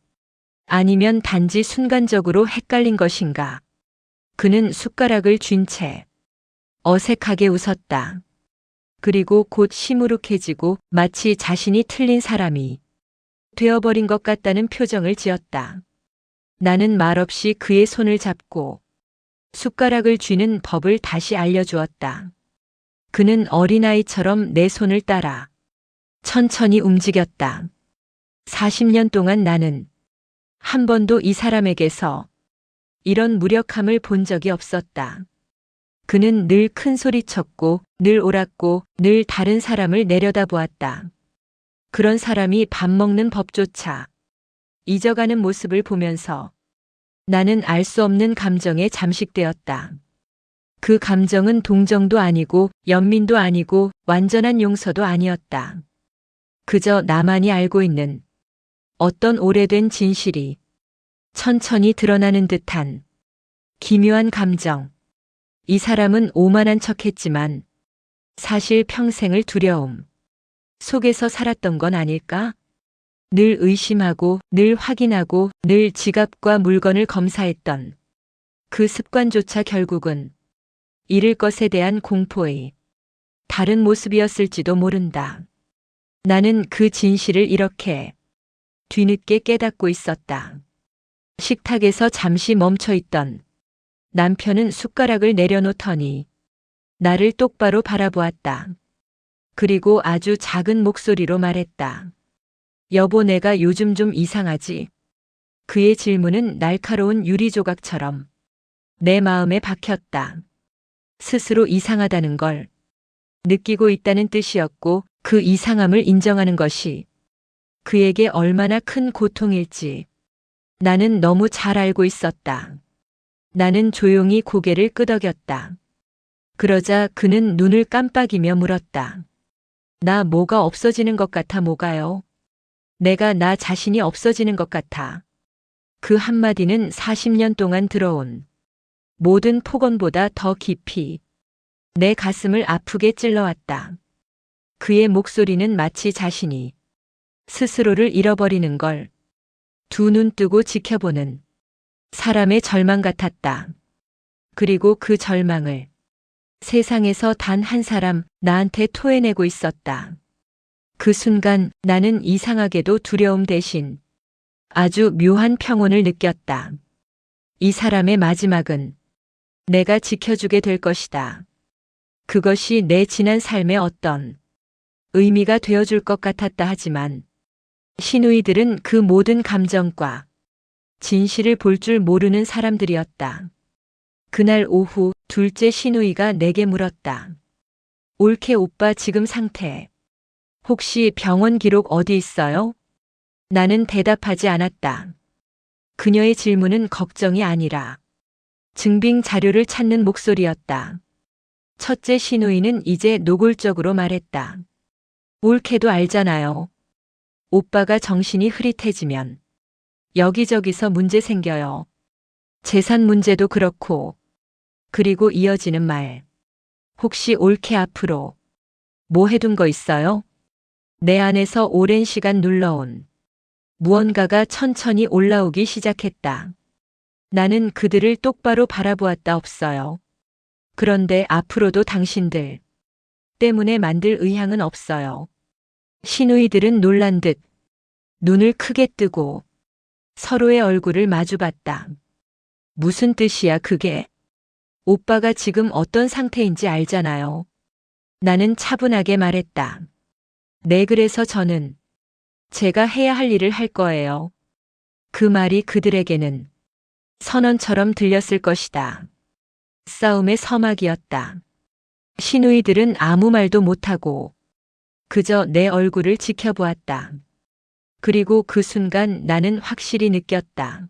아니면 단지 순간적으로 헷갈린 것인가? 그는 숟가락을 쥔 채 어색하게 웃었다. 그리고 곧 시무룩해지고 마치 자신이 틀린 사람이 되어버린 것 같다는 표정을 지었다. 나는 말없이 그의 손을 잡고 숟가락을 쥐는 법을 다시 알려주었다. 그는 어린아이처럼 내 손을 따라 천천히 움직였다. 40년 동안 나는 한 번도 이 사람에게서 이런 무력함을 본 적이 없었다. 그는 늘 큰 소리쳤고, 늘 옳았고, 늘 다른 사람을 내려다보았다. 그런 사람이 밥 먹는 법조차 잊어가는 모습을 보면서 나는 알 수 없는 감정에 잠식되었다. 그 감정은 동정도 아니고 연민도 아니고 완전한 용서도 아니었다. 그저 나만이 알고 있는 어떤 오래된 진실이 천천히 드러나는 듯한 기묘한 감정. 이 사람은 오만한 척했지만 사실 평생을 두려움 속에서 살았던 건 아닐까? 늘 의심하고, 늘 확인하고, 늘 지갑과 물건을 검사했던 그 습관조차 결국은 잃을 것에 대한 공포의 다른 모습이었을지도 모른다. 나는 그 진실을 이렇게 뒤늦게 깨닫고 있었다. 식탁에서 잠시 멈춰 있던 남편은 숟가락을 내려놓더니 나를 똑바로 바라보았다. 그리고 아주 작은 목소리로 말했다. 여보, 내가 요즘 좀 이상하지? 그의 질문은 날카로운 유리 조각처럼 내 마음에 박혔다. 스스로 이상하다는 걸 느끼고 있다는 뜻이었고, 그 이상함을 인정하는 것이 그에게 얼마나 큰 고통일지 나는 너무 잘 알고 있었다. 나는 조용히 고개를 끄덕였다. 그러자 그는 눈을 깜빡이며 물었다. 나 뭐가 없어지는 것 같아? 뭐가요? 내가 나 자신이 없어지는 것 같아. 그 한마디는 40년 동안 들어온 모든 폭언보다 더 깊이 내 가슴을 아프게 찔러왔다. 그의 목소리는 마치 자신이 스스로를 잃어버리는 걸 두 눈 뜨고 지켜보는 사람의 절망 같았다. 그리고 그 절망을 세상에서 단 한 사람 나한테 토해내고 있었다. 그 순간 나는 이상하게도 두려움 대신 아주 묘한 평온을 느꼈다. 이 사람의 마지막은 내가 지켜주게 될 것이다. 그것이 내 지난 삶의 어떤 의미가 되어줄 것 같았다. 하지만 시누이들은 그 모든 감정과 진실을 볼 줄 모르는 사람들이었다. 그날 오후 둘째 시누이가 내게 물었다. 올케 오빠 지금 상태 혹시 병원 기록 어디 있어요? 나는 대답하지 않았다. 그녀의 질문은 걱정이 아니라 증빙 자료를 찾는 목소리였다. 첫째 시누이는 이제 노골적으로 말했다. 올케도 알잖아요. 오빠가 정신이 흐릿해지면 여기저기서 문제 생겨요. 재산 문제도 그렇고. 그리고 이어지는 말. 혹시 올케 앞으로 뭐 해둔 거 있어요? 내 안에서 오랜 시간 눌러온 무언가가 천천히 올라오기 시작했다. 나는 그들을 똑바로 바라보았다. 없어요. 그런데 앞으로도 당신들 때문에 만들 의향은 없어요. 시누이들은 놀란 듯 눈을 크게 뜨고 서로의 얼굴을 마주봤다. 무슨 뜻이야 그게? 오빠가 지금 어떤 상태인지 알잖아요. 나는 차분하게 말했다. 네, 그래서 저는 제가 해야 할 일을 할 거예요. 그 말이 그들에게는 선언처럼 들렸을 것이다. 싸움의 서막이었다. 시누이들은 아무 말도 못하고 그저 내 얼굴을 지켜보았다. 그리고 그 순간 나는 확실히 느꼈다.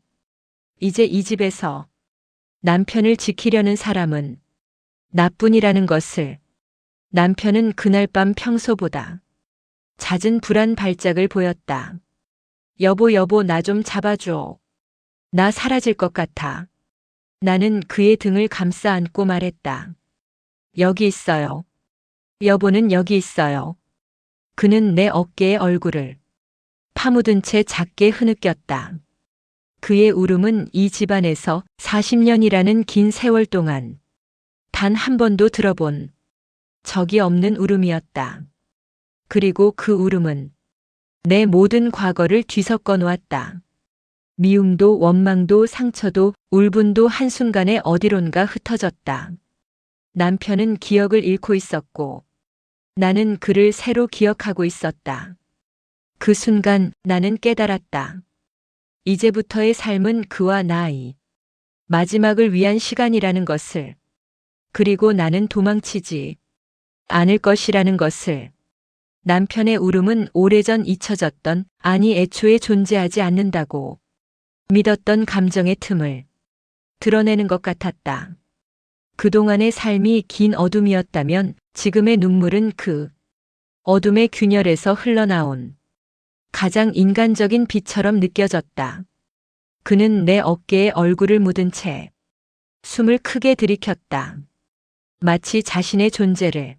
이제 이 집에서 남편을 지키려는 사람은 나뿐이라는 것을. 남편은 그날 밤 평소보다 잦은 불안 발작을 보였다. 여보, 여보, 나 좀 잡아줘. 나 사라질 것 같아. 나는 그의 등을 감싸 안고 말했다. 여기 있어요. 여보는 여기 있어요. 그는 내 어깨에 얼굴을 파묻은 채 작게 흐느꼈다. 그의 울음은 이 집안에서 40년이라는 긴 세월 동안 단 한 번도 들어본 적이 없는 울음이었다. 그리고 그 울음은 내 모든 과거를 뒤섞어 놓았다. 미움도 원망도 상처도 울분도 한순간에 어디론가 흩어졌다. 남편은 기억을 잃고 있었고 나는 그를 새로 기억하고 있었다. 그 순간 나는 깨달았다. 이제부터의 삶은 그와 나의 마지막을 위한 시간이라는 것을. 그리고 나는 도망치지 않을 것이라는 것을. 남편의 울음은 오래전 잊혀졌던, 아니 애초에 존재하지 않는다고 믿었던 감정의 틈을 드러내는 것 같았다. 그동안의 삶이 긴 어둠이었다면 지금의 눈물은 그 어둠의 균열에서 흘러나온 가장 인간적인 빛처럼 느껴졌다. 그는 내 어깨에 얼굴을 묻은 채 숨을 크게 들이켰다. 마치 자신의 존재를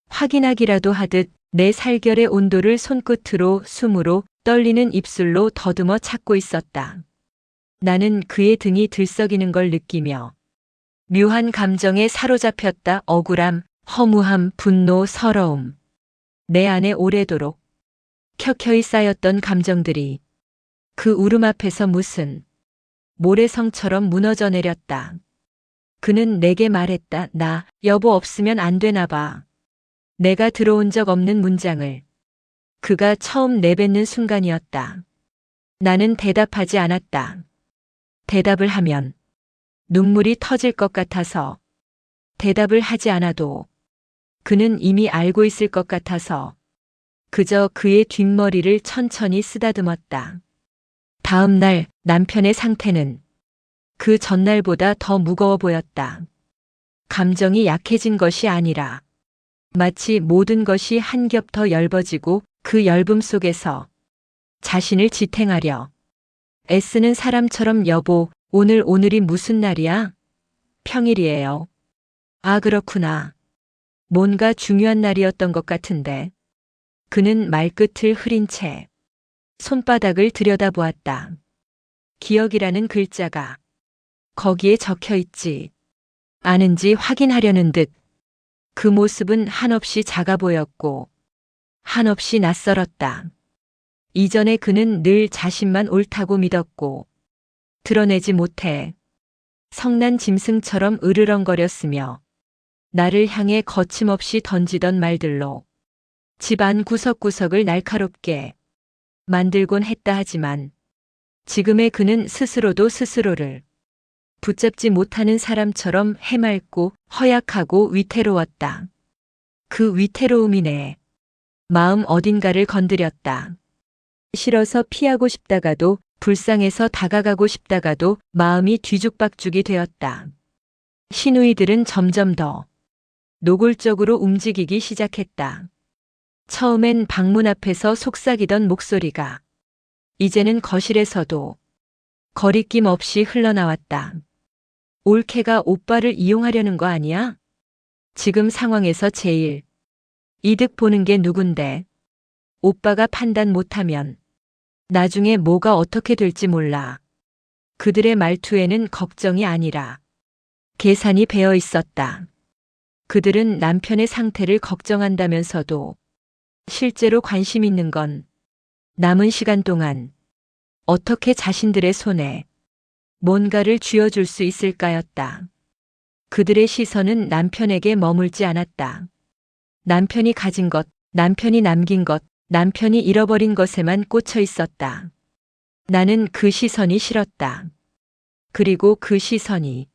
확인하기라도 하듯 내 살결의 온도를 손끝으로 숨으로 떨리는 입술로 더듬어 찾고 있었다. 나는 그의 등이 들썩이는 걸 느끼며 묘한 감정에 사로잡혔다. 억울함, 허무함, 분노, 서러움. 내 안에 오래도록 켜켜이 쌓였던 감정들이 그 울음 앞에서 무슨 모래성처럼 무너져 내렸다. 그는 내게 말했다. 나 여보 없으면 안 되나 봐. 내가 들어온 적 없는 문장을 그가 처음 내뱉는 순간이었다. 나는 대답하지 않았다. 대답을 하면 눈물이 터질 것 같아서, 대답을 하지 않아도 그는 이미 알고 있을 것 같아서 그저 그의 뒷머리를 천천히 쓰다듬었다. 다음 날 남편의 상태는 그 전날보다 더 무거워 보였다. 감정이 약해진 것이 아니라 마치 모든 것이 한 겹 더 엷어지고 그 엷음 속에서 자신을 지탱하려 애쓰는 사람처럼 여보, 오늘이 무슨 날이야? 평일이에요. 아, 그렇구나. 뭔가 중요한 날이었던 것 같은데. 그는 말끝을 흐린 채 손바닥을 들여다보았다. 기억이라는 글자가 거기에 적혀 있지 않은지 확인하려는 듯 그 모습은 한없이 작아 보였고 한없이 낯설었다. 이전에 그는 늘 자신만 옳다고 믿었고 드러내지 못해 성난 짐승처럼 으르렁거렸으며 나를 향해 거침없이 던지던 말들로 집안 구석구석을 날카롭게 만들곤 했다 하지만 지금의 그는 스스로도 스스로를 붙잡지 못하는 사람처럼 해맑고 허약하고 위태로웠다. 그 위태로움이 내 마음 어딘가를 건드렸다. 싫어서 피하고 싶다가도 불쌍해서 다가가고 싶다가도 마음이 뒤죽박죽이 되었다. 시누이들은 점점 더 노골적으로 움직이기 시작했다. 처음엔 방문 앞에서 속삭이던 목소리가 이제는 거실에서도 거리낌 없이 흘러나왔다. 올케가 오빠를 이용하려는 거 아니야? 지금 상황에서 제일 이득 보는 게 누군데? 오빠가 판단 못하면 나중에 뭐가 어떻게 될지 몰라. 그들의 말투에는 걱정이 아니라 계산이 배어 있었다. 그들은 남편의 상태를 걱정한다면서도 실제로 관심 있는 건 남은 시간 동안 어떻게 자신들의 손에 뭔가를 쥐어줄 수 있을까였다. 그들의 시선은 남편에게 머물지 않았다. 남편이 가진 것, 남편이 남긴 것, 남편이 잃어버린 것에만 꽂혀 있었다. 나는 그 시선이 싫었다. 그리고 그 시선이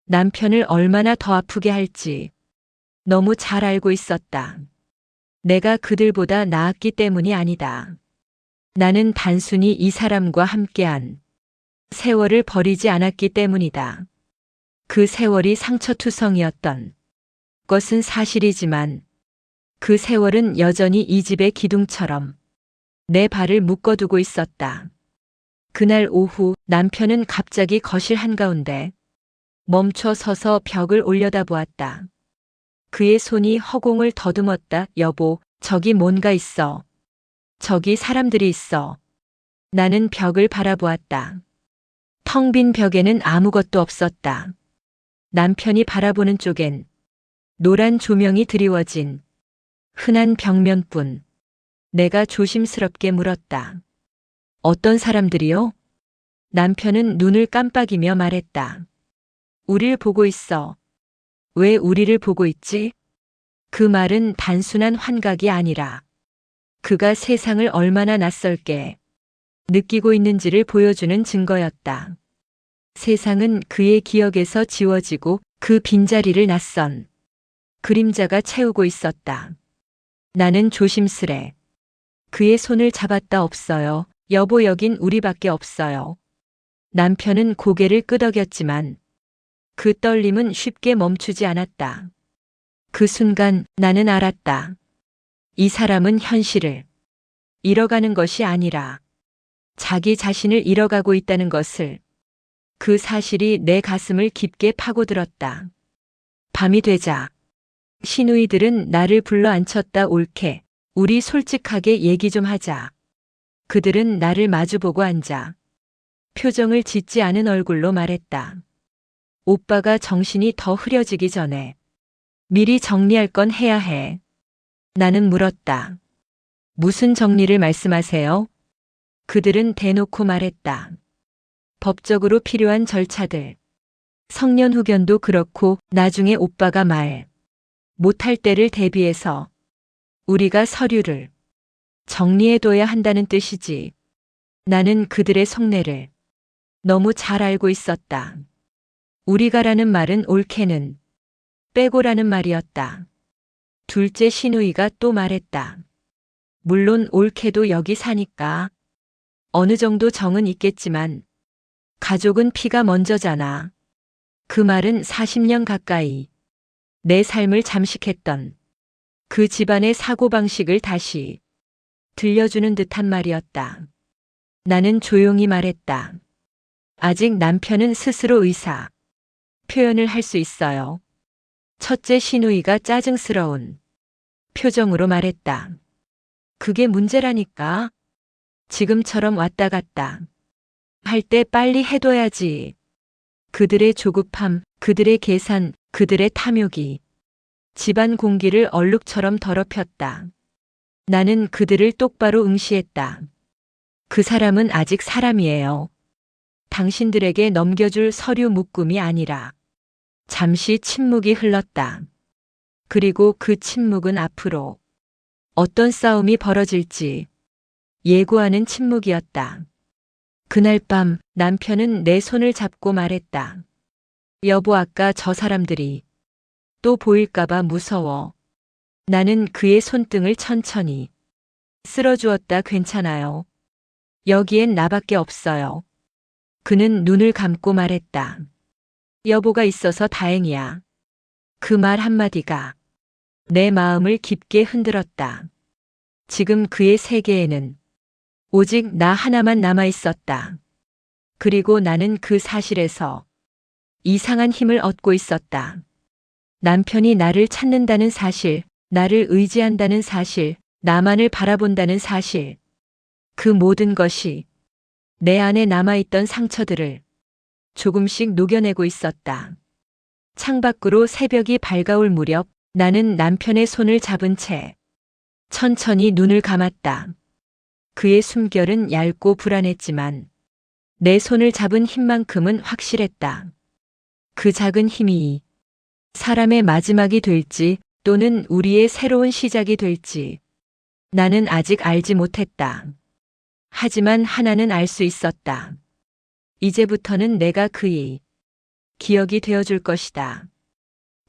남편을 얼마나 더 아프게 할지 너무 잘 알고 있었다. 내가 그들보다 나았기 때문이 아니다. 나는 단순히 이 사람과 함께한 세월을 버리지 않았기 때문이다. 그 세월이 상처투성이었던 것은 사실이지만 그 세월은 여전히 이 집의 기둥처럼 내 발을 묶어두고 있었다. 그날 오후 남편은 갑자기 거실 한가운데 멈춰 서서 벽을 올려다보았다. 그의 손이 허공을 더듬었다. 여보, 저기 뭔가 있어. 저기 사람들이 있어. 나는 벽을 바라보았다. 텅 빈 벽에는 아무것도 없었다. 남편이 바라보는 쪽엔 노란 조명이 드리워진 흔한 벽면뿐. 내가 조심스럽게 물었다. 어떤 사람들이요? 남편은 눈을 깜빡이며 말했다. 우릴 보고 있어. 왜 우리를 보고 있지? 그 말은 단순한 환각이 아니라 그가 세상을 얼마나 낯설게 느끼고 있는지를 보여주는 증거였다. 세상은 그의 기억에서 지워지고 그 빈자리를 낯선 그림자가 채우고 있었다. 나는 조심스레 그의 손을 잡았다. 없어요. 여보, 여긴 우리밖에 없어요. 남편은 고개를 끄덕였지만 그 떨림은 쉽게 멈추지 않았다. 그 순간 나는 알았다. 이 사람은 현실을 잃어가는 것이 아니라 자기 자신을 잃어가고 있다는 것을. 그 사실이 내 가슴을 깊게 파고들었다. 밤이 되자 시누이들은 나를 불러 앉혔다. 옳게. 우리 솔직하게 얘기 좀 하자. 그들은 나를 마주보고 앉아 표정을 짓지 않은 얼굴로 말했다. 오빠가 정신이 더 흐려지기 전에 미리 정리할 건 해야 해. 나는 물었다. 무슨 정리를 말씀하세요? 그들은 대놓고 말했다. 법적으로 필요한 절차들. 성년 후견도 그렇고 나중에 오빠가 말 못할 때를 대비해서 우리가 서류를 정리해둬야 한다는 뜻이지. 나는 그들의 속내를 너무 잘 알고 있었다. 우리가라는 말은 옳게는 빼고라는 말이었다. 둘째 시누이가 또 말했다. 물론 옳게도 여기 사니까 어느 정도 정은 있겠지만 가족은 피가 먼저잖아. 그 말은 40년 가까이 내 삶을 잠식했던 그 집안의 사고방식을 다시 들려주는 듯한 말이었다. 나는 조용히 말했다. 아직 남편은 스스로 의사 표현을 할 수 있어요. 첫째 시누이가 짜증스러운 표정으로 말했다. 그게 문제라니까. 지금처럼 왔다 갔다 할 때 빨리 해둬야지. 그들의 조급함, 그들의 계산, 그들의 탐욕이 집안 공기를 얼룩처럼 더럽혔다. 나는 그들을 똑바로 응시했다. 그 사람은 아직 사람이에요. 당신들에게 넘겨줄 서류 묶음이 아니라. 잠시 침묵이 흘렀다. 그리고 그 침묵은 앞으로 어떤 싸움이 벌어질지 예고하는 침묵이었다. 그날 밤 남편은 내 손을 잡고 말했다. 여보, 아까 저 사람들이 또 보일까봐 무서워. 나는 그의 손등을 천천히 쓸어주었다. 괜찮아요. 여기엔 나밖에 없어요. 그는 눈을 감고 말했다. 여보가 있어서 다행이야. 그 말 한마디가 내 마음을 깊게 흔들었다. 지금 그의 세계에는 오직 나 하나만 남아 있었다. 그리고 나는 그 사실에서 이상한 힘을 얻고 있었다. 남편이 나를 찾는다는 사실, 나를 의지한다는 사실, 나만을 바라본다는 사실. 그 모든 것이 내 안에 남아있던 상처들을 조금씩 녹여내고 있었다. 창밖으로 새벽이 밝아올 무렵 나는 남편의 손을 잡은 채 천천히 눈을 감았다. 그의 숨결은 얇고 불안했지만 내 손을 잡은 힘만큼은 확실했다. 그 작은 힘이 사람의 마지막이 될지 또는 우리의 새로운 시작이 될지 나는 아직 알지 못했다. 하지만 하나는 알 수 있었다. 이제부터는 내가 그의 기억이 되어줄 것이다.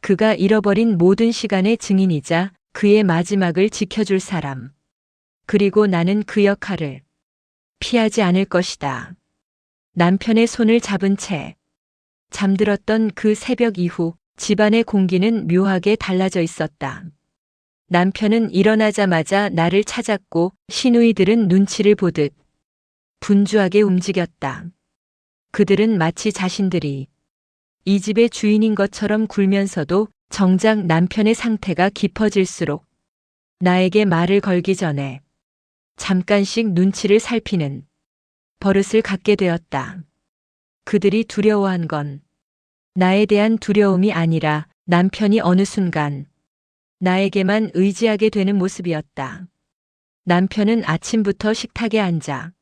그가 잃어버린 모든 시간의 증인이자 그의 마지막을 지켜줄 사람. 그리고 나는 그 역할을 피하지 않을 것이다. 남편의 손을 잡은 채 잠들었던 그 새벽 이후 집안의 공기는 묘하게 달라져 있었다. 남편은 일어나자마자 나를 찾았고 시누이들은 눈치를 보듯 분주하게 움직였다. 그들은 마치 자신들이 이 집의 주인인 것처럼 굴면서도 정작 남편의 상태가 깊어질수록 나에게 말을 걸기 전에 잠깐씩 눈치를 살피는 버릇을 갖게 되었다. 그들이 두려워한 건 나에 대한 두려움이 아니라 남편이 어느 순간 나에게만 의지하게 되는 모습이었다. 남편은 아침부터 식탁에 앉아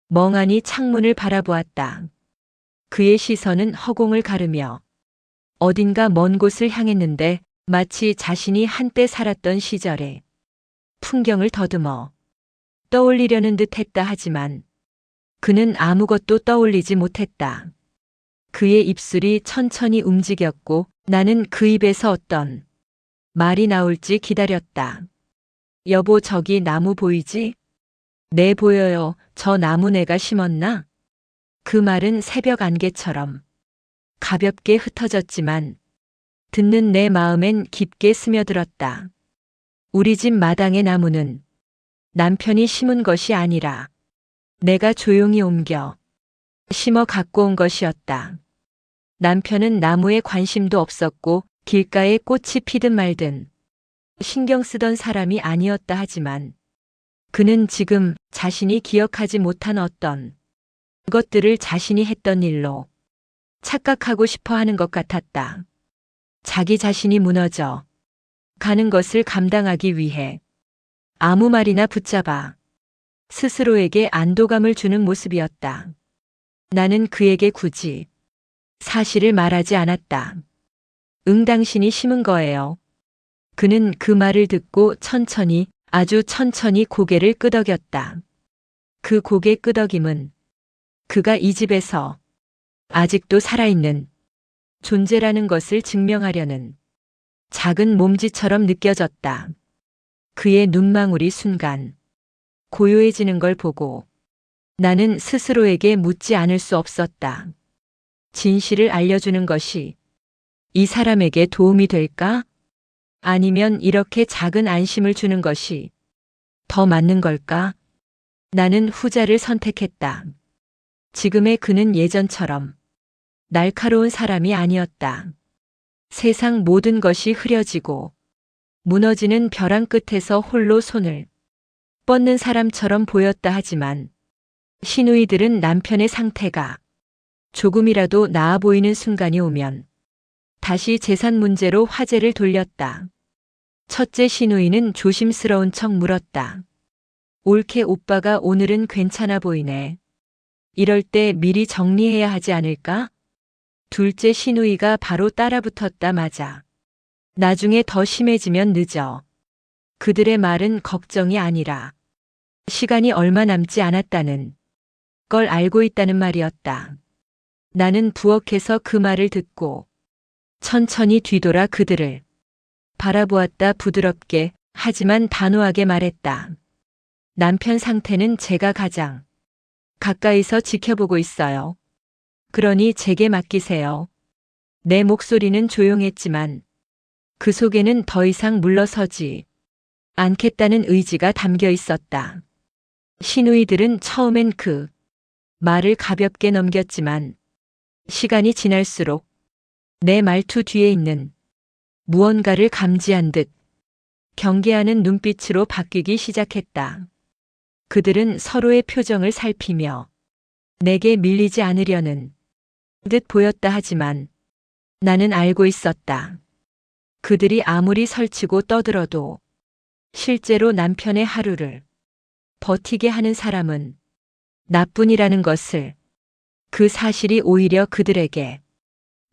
멍하니 창문을 바라보았다. 그의 시선은 허공을 가르며 어딘가 먼 곳을 향했는데 마치 자신이 한때 살았던 시절의 풍경을 더듬어 떠올리려는 듯 했다. 하지만 그는 아무것도 떠올리지 못했다. 그의 입술이 천천히 움직였고 나는 그 입에서 어떤 말이 나올지 기다렸다. 여보, 저기 나무 보이지? 네, 보여요. 저 나무 내가 심었나? 그 말은 새벽 안개처럼 가볍게 흩어졌지만 듣는 내 마음엔 깊게 스며들었다. 우리 집 마당의 나무는 남편이 심은 것이 아니라 내가 조용히 옮겨 심어 갖고 온 것이었다. 남편은 나무에 관심도 없었고 길가에 꽃이 피든 말든 신경 쓰던 사람이 아니었다 하지만 그는 지금 자신이 기억하지 못한 어떤 것들을 자신이 했던 일로 착각하고 싶어 하는 것 같았다. 자기 자신이 무너져 가는 것을 감당하기 위해 아무 말이나 붙잡아 스스로에게 안도감을 주는 모습이었다. 나는 그에게 굳이 사실을 말하지 않았다. 응, 당신이 심은 거예요. 그는 그 말을 듣고 천천히, 아주 천천히 고개를 끄덕였다. 그 고개 끄덕임은 그가 이 집에서 아직도 살아있는 존재라는 것을 증명하려는 작은 몸짓처럼 느껴졌다. 그의 눈망울이 순간 고요해지는 걸 보고 나는 스스로에게 묻지 않을 수 없었다. 진실을 알려주는 것이 이 사람에게 도움이 될까? 아니면 이렇게 작은 안심을 주는 것이 더 맞는 걸까? 나는 후자를 선택했다. 지금의 그는 예전처럼 날카로운 사람이 아니었다. 세상 모든 것이 흐려지고 무너지는 벼랑 끝에서 홀로 손을 뻗는 사람처럼 보였다 하지만 시누이들은 남편의 상태가 조금이라도 나아 보이는 순간이 오면 다시 재산 문제로 화제를 돌렸다. 첫째 시누이는 조심스러운 척 물었다. 올케 오빠가 오늘은 괜찮아 보이네. 이럴 때 미리 정리해야 하지 않을까? 둘째 시누이가 바로 따라붙었다. 맞아. 나중에 더 심해지면 늦어. 그들의 말은 걱정이 아니라 시간이 얼마 남지 않았다는 걸 알고 있다는 말이었다. 나는 부엌에서 그 말을 듣고 천천히 뒤돌아 그들을 바라보았다. 부드럽게 하지만 단호하게 말했다. 남편 상태는 제가 가장 가까이서 지켜보고 있어요. 그러니 제게 맡기세요. 내 목소리는 조용했지만 그 속에는 더 이상 물러서지 않겠다는 의지가 담겨 있었다. 시누이들은 처음엔 그 말을 가볍게 넘겼지만 시간이 지날수록 내 말투 뒤에 있는 무언가를 감지한 듯 경계하는 눈빛으로 바뀌기 시작했다. 그들은 서로의 표정을 살피며 내게 밀리지 않으려는 듯 보였다 하지만 나는 알고 있었다. 그들이 아무리 설치고 떠들어도 실제로 남편의 하루를 버티게 하는 사람은 나뿐이라는 것을, 그 사실이 오히려 그들에게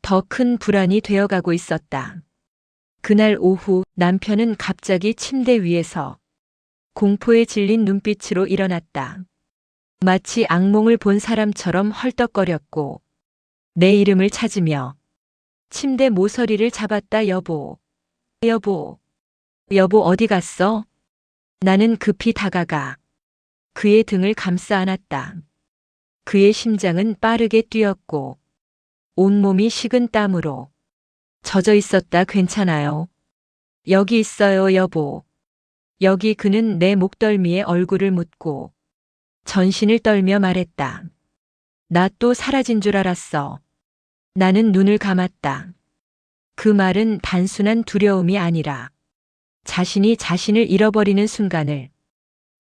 더 큰 불안이 되어가고 있었다. 그날 오후 남편은 갑자기 침대 위에서 공포에 질린 눈빛으로 일어났다. 마치 악몽을 본 사람처럼 헐떡거렸고 내 이름을 찾으며 침대 모서리를 잡았다. 여보, 여보, 여보 어디 갔어? 나는 급히 다가가 그의 등을 감싸 안았다. 그의 심장은 빠르게 뛰었고 온몸이 식은 땀으로 젖어 있었다. 괜찮아요. 여기 있어요, 여보. 여기. 그는 내 목덜미에 얼굴을 묻고 전신을 떨며 말했다. 나 또 사라진 줄 알았어. 나는 눈을 감았다. 그 말은 단순한 두려움이 아니라 자신이 자신을 잃어버리는 순간을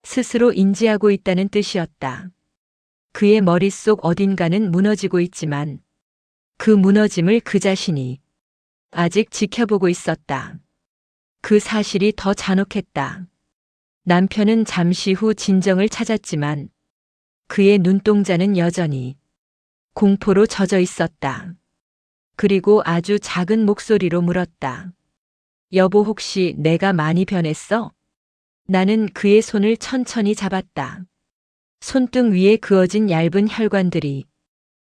스스로 인지하고 있다는 뜻이었다. 그의 머릿속 어딘가는 무너지고 있지만 그 무너짐을 그 자신이 아직 지켜보고 있었다. 그 사실이 더 잔혹했다. 남편은 잠시 후 진정을 찾았지만 그의 눈동자는 여전히 공포로 젖어 있었다. 그리고 아주 작은 목소리로 물었다. 여보, 혹시 내가 많이 변했어? 나는 그의 손을 천천히 잡았다. 손등 위에 그어진 얇은 혈관들이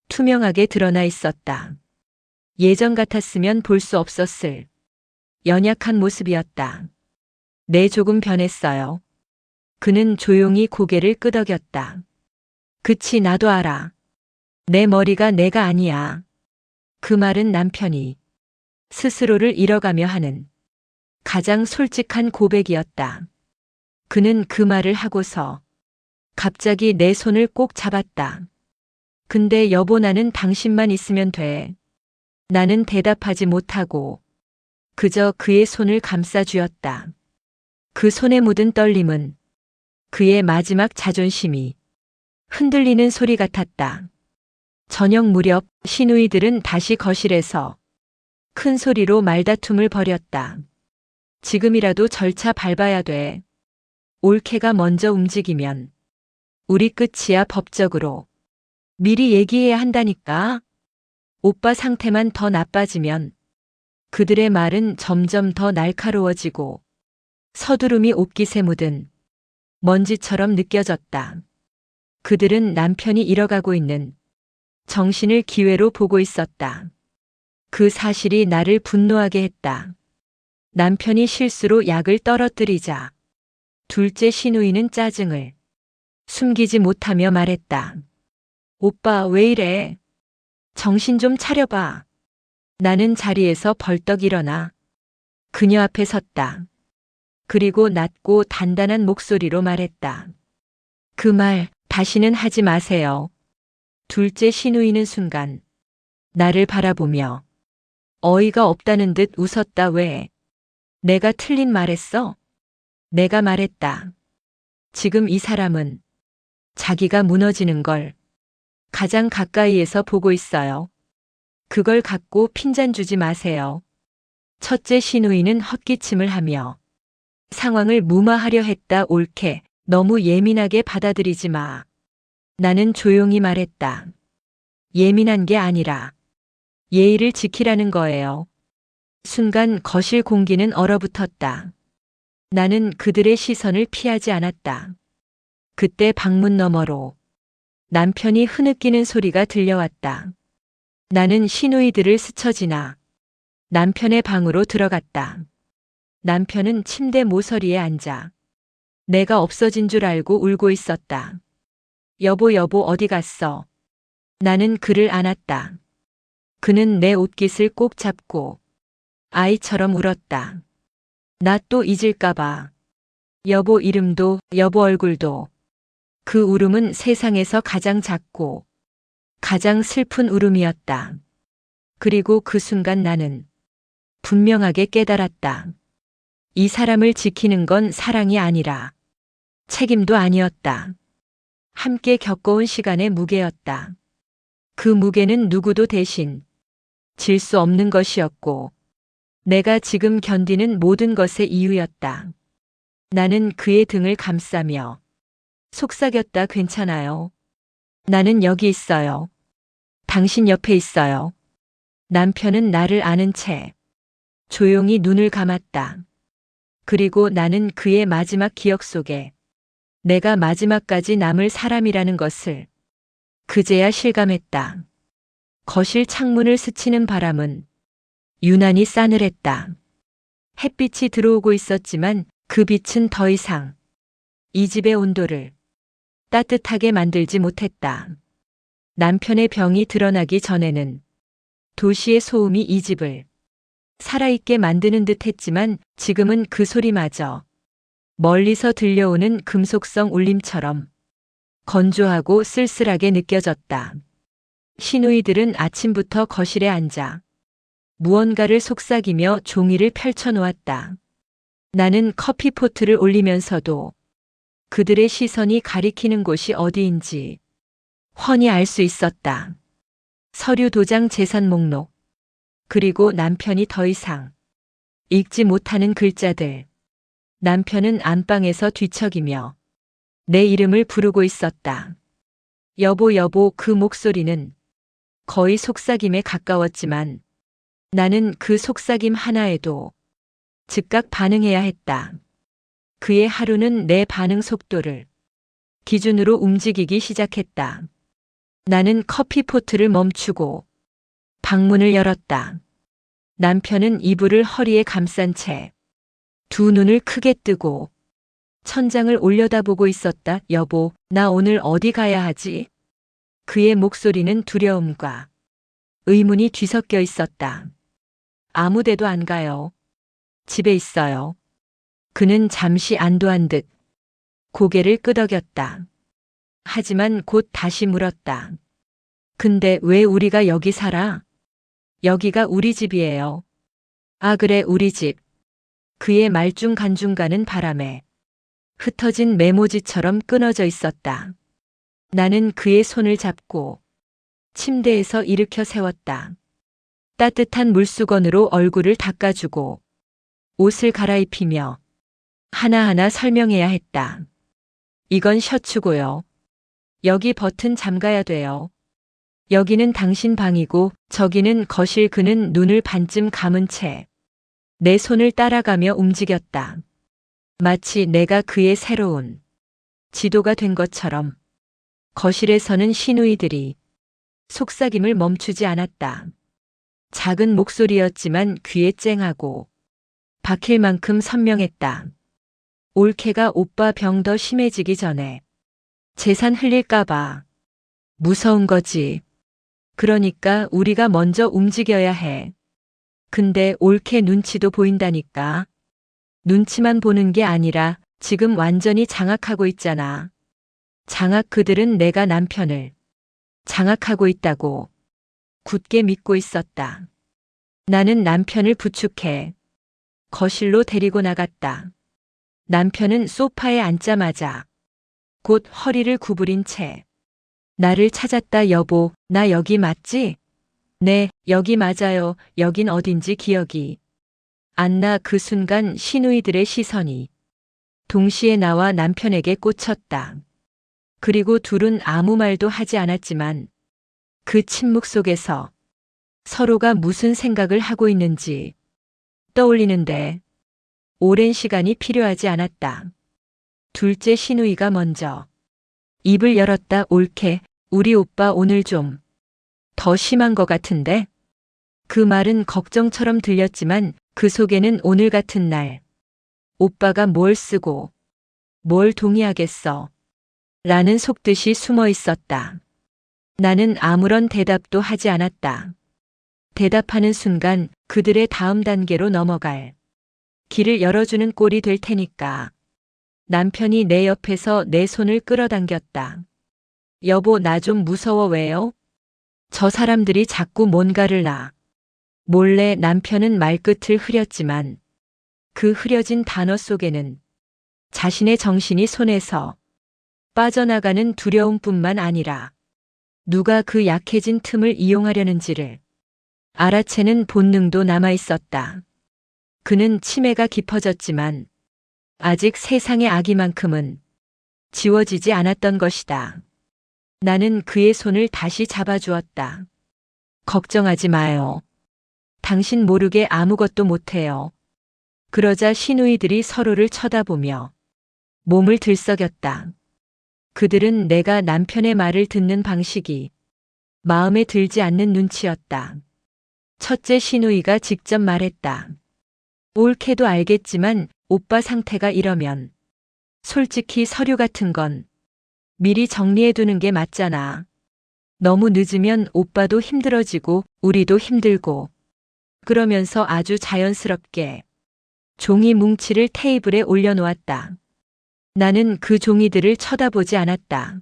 투명하게 드러나 있었다. 예전 같았으면 볼 수 없었을 연약한 모습이었다. 네, 조금 변했어요. 그는 조용히 고개를 끄덕였다. 그치, 나도 알아. 내 머리가 내가 아니야. 그 말은 남편이 스스로를 잃어가며 하는 가장 솔직한 고백이었다. 그는 그 말을 하고서 갑자기 내 손을 꼭 잡았다. 근데 여보, 나는 당신만 있으면 돼. 나는 대답하지 못하고 그저 그의 손을 감싸 쥐었다. 그 손에 묻은 떨림은 그의 마지막 자존심이 흔들리는 소리 같았다. 저녁 무렵 시누이들은 다시 거실에서 큰 소리로 말다툼을 벌였다. 지금이라도 절차 밟아야 돼. 올케가 먼저 움직이면 우리 끝이야 법적으로. 미리 얘기해야 한다니까. 오빠 상태만 더 나빠지면 그들의 말은 점점 더 날카로워지고 서두름이 옷깃에 묻은 먼지처럼 느껴졌다. 그들은 남편이 잃어가고 있는 정신을 기회로 보고 있었다. 그 사실이 나를 분노하게 했다. 남편이 실수로 약을 떨어뜨리자 둘째 시누이는 짜증을 숨기지 못하며 말했다. 오빠 왜 이래? 정신 좀 차려봐. 나는 자리에서 벌떡 일어나 그녀 앞에 섰다. 그리고 낮고 단단한 목소리로 말했다. 그 말 다시는 하지 마세요. 둘째 시누이는 순간 나를 바라보며 어이가 없다는 듯 웃었다. 왜? 내가 틀린 말했어? 내가 말했다. 지금 이 사람은 자기가 무너지는 걸 가장 가까이에서 보고 있어요. 그걸 갖고 핀잔 주지 마세요. 첫째 시누이는 헛기침을 하며 상황을 무마하려 했다. 옳게 너무 예민하게 받아들이지 마. 나는 조용히 말했다. 예민한 게 아니라 예의를 지키라는 거예요. 순간 거실 공기는 얼어붙었다. 나는 그들의 시선을 피하지 않았다. 그때 방문 너머로 남편이 흐느끼는 소리가 들려왔다. 나는 시누이들을 스쳐 지나 남편의 방으로 들어갔다. 남편은 침대 모서리에 앉아 내가 없어진 줄 알고 울고 있었다. 여보 어디 갔어? 나는 그를 안았다. 그는 내 옷깃을 꼭 잡고 아이처럼 울었다. 나 또 잊을까봐. 여보 이름도 여보 얼굴도. 그 울음은 세상에서 가장 작고 가장 슬픈 울음이었다. 그리고 그 순간 나는 분명하게 깨달았다. 이 사람을 지키는 건 사랑이 아니라 책임도 아니었다. 함께 겪어온 시간의 무게였다. 그 무게는 누구도 대신 질 수 없는 것이었고 내가 지금 견디는 모든 것의 이유였다. 나는 그의 등을 감싸며 속삭였다. 괜찮아요. 나는 여기 있어요. 당신 옆에 있어요. 남편은 나를 아는 채 조용히 눈을 감았다. 그리고 나는 그의 마지막 기억 속에 내가 마지막까지 남을 사람이라는 것을 그제야 실감했다. 거실 창문을 스치는 바람은 유난히 싸늘했다. 햇빛이 들어오고 있었지만 그 빛은 더 이상 이 집의 온도를 따뜻하게 만들지 못했다. 남편의 병이 드러나기 전에는 도시의 소음이 이 집을 살아있게 만드는 듯 했지만 지금은 그 소리마저 멀리서 들려오는 금속성 울림처럼 건조하고 쓸쓸하게 느껴졌다. 시누이들은 아침부터 거실에 앉아 무언가를 속삭이며 종이를 펼쳐놓았다. 나는 커피포트를 올리면서도 그들의 시선이 가리키는 곳이 어디인지 훤히 알 수 있었다. 서류 도장 재산 목록, 그리고 남편이 더 이상 읽지 못하는 글자들. 남편은 안방에서 뒤척이며 내 이름을 부르고 있었다. 여보 그 목소리는 거의 속삭임에 가까웠지만 나는 그 속삭임 하나에도 즉각 반응해야 했다. 그의 하루는 내 반응 속도를 기준으로 움직이기 시작했다. 나는 커피포트를 멈추고 방문을 열었다. 남편은 이불을 허리에 감싼 채 두 눈을 크게 뜨고 천장을 올려다보고 있었다. 여보, 나 오늘 어디 가야 하지? 그의 목소리는 두려움과 의문이 뒤섞여 있었다. 아무 데도 안 가요. 집에 있어요. 그는 잠시 안도한 듯 고개를 끄덕였다. 하지만 곧 다시 물었다. 근데 왜 우리가 여기 살아? 여기가 우리 집이에요. 아, 그래, 우리 집. 그의 말 중 간중간은 바람에 흩어진 메모지처럼 끊어져 있었다. 나는 그의 손을 잡고 침대에서 일으켜 세웠다. 따뜻한 물수건으로 얼굴을 닦아주고 옷을 갈아입히며 하나하나 설명해야 했다. 이건 셔츠고요. 여기 버튼 잠가야 돼요. 여기는 당신 방이고 저기는 거실. 그는 눈을 반쯤 감은 채 내 손을 따라가며 움직였다. 마치 내가 그의 새로운 지도가 된 것처럼. 거실에서는 시누이들이 속삭임을 멈추지 않았다. 작은 목소리였지만 귀에 쨍하고 박힐 만큼 선명했다. 올케가 오빠 병 더 심해지기 전에 재산 흘릴까봐 무서운 거지. 그러니까 우리가 먼저 움직여야 해. 근데 올케 눈치도 보인다니까. 눈치만 보는 게 아니라 지금 완전히 장악하고 있잖아. 장악. 그들은 내가 남편을 장악하고 있다고 굳게 믿고 있었다. 나는 남편을 부축해 거실로 데리고 나갔다. 남편은 소파에 앉자마자 곧 허리를 구부린 채 나를 찾았다. 여보, 나 여기 맞지? 네, 여기 맞아요. 여긴 어딘지 기억이 안 나. 그 순간 시누이들의 시선이 동시에 나와 남편에게 꽂혔다. 그리고 둘은 아무 말도 하지 않았지만 그 침묵 속에서 서로가 무슨 생각을 하고 있는지 떠올리는데 오랜 시간이 필요하지 않았다. 둘째 시누이가 먼저 입을 열었다. 올케, 우리 오빠 오늘 좀 더 심한 것 같은데? 그 말은 걱정처럼 들렸지만 그 속에는 오늘 같은 날 오빠가 뭘 쓰고 뭘 동의하겠어 라는 속뜻이 숨어 있었다. 나는 아무런 대답도 하지 않았다. 대답하는 순간 그들의 다음 단계로 넘어갈 길을 열어주는 꼴이 될 테니까. 남편이 내 옆에서 내 손을 끌어당겼다. 여보, 나 좀 무서워. 왜요? 저 사람들이 자꾸 뭔가를 나. 몰래. 남편은 말끝을 흐렸지만 그 흐려진 단어 속에는 자신의 정신이 손에서 빠져나가는 두려움뿐만 아니라 누가 그 약해진 틈을 이용하려는지를 알아채는 본능도 남아 있었다. 그는 치매가 깊어졌지만 아직 세상의 악이만큼은 지워지지 않았던 것이다. 나는 그의 손을 다시 잡아주었다. 걱정하지 마요. 당신 모르게 아무것도 못해요. 그러자 시누이들이 서로를 쳐다보며 몸을 들썩였다. 그들은 내가 남편의 말을 듣는 방식이 마음에 들지 않는 눈치였다. 첫째 시누이가 직접 말했다. 올케도 알겠지만 오빠 상태가 이러면 솔직히 서류 같은 건 미리 정리해두는 게 맞잖아. 너무 늦으면 오빠도 힘들어지고 우리도 힘들고. 그러면서 아주 자연스럽게 종이 뭉치를 테이블에 올려놓았다. 나는 그 종이들을 쳐다보지 않았다.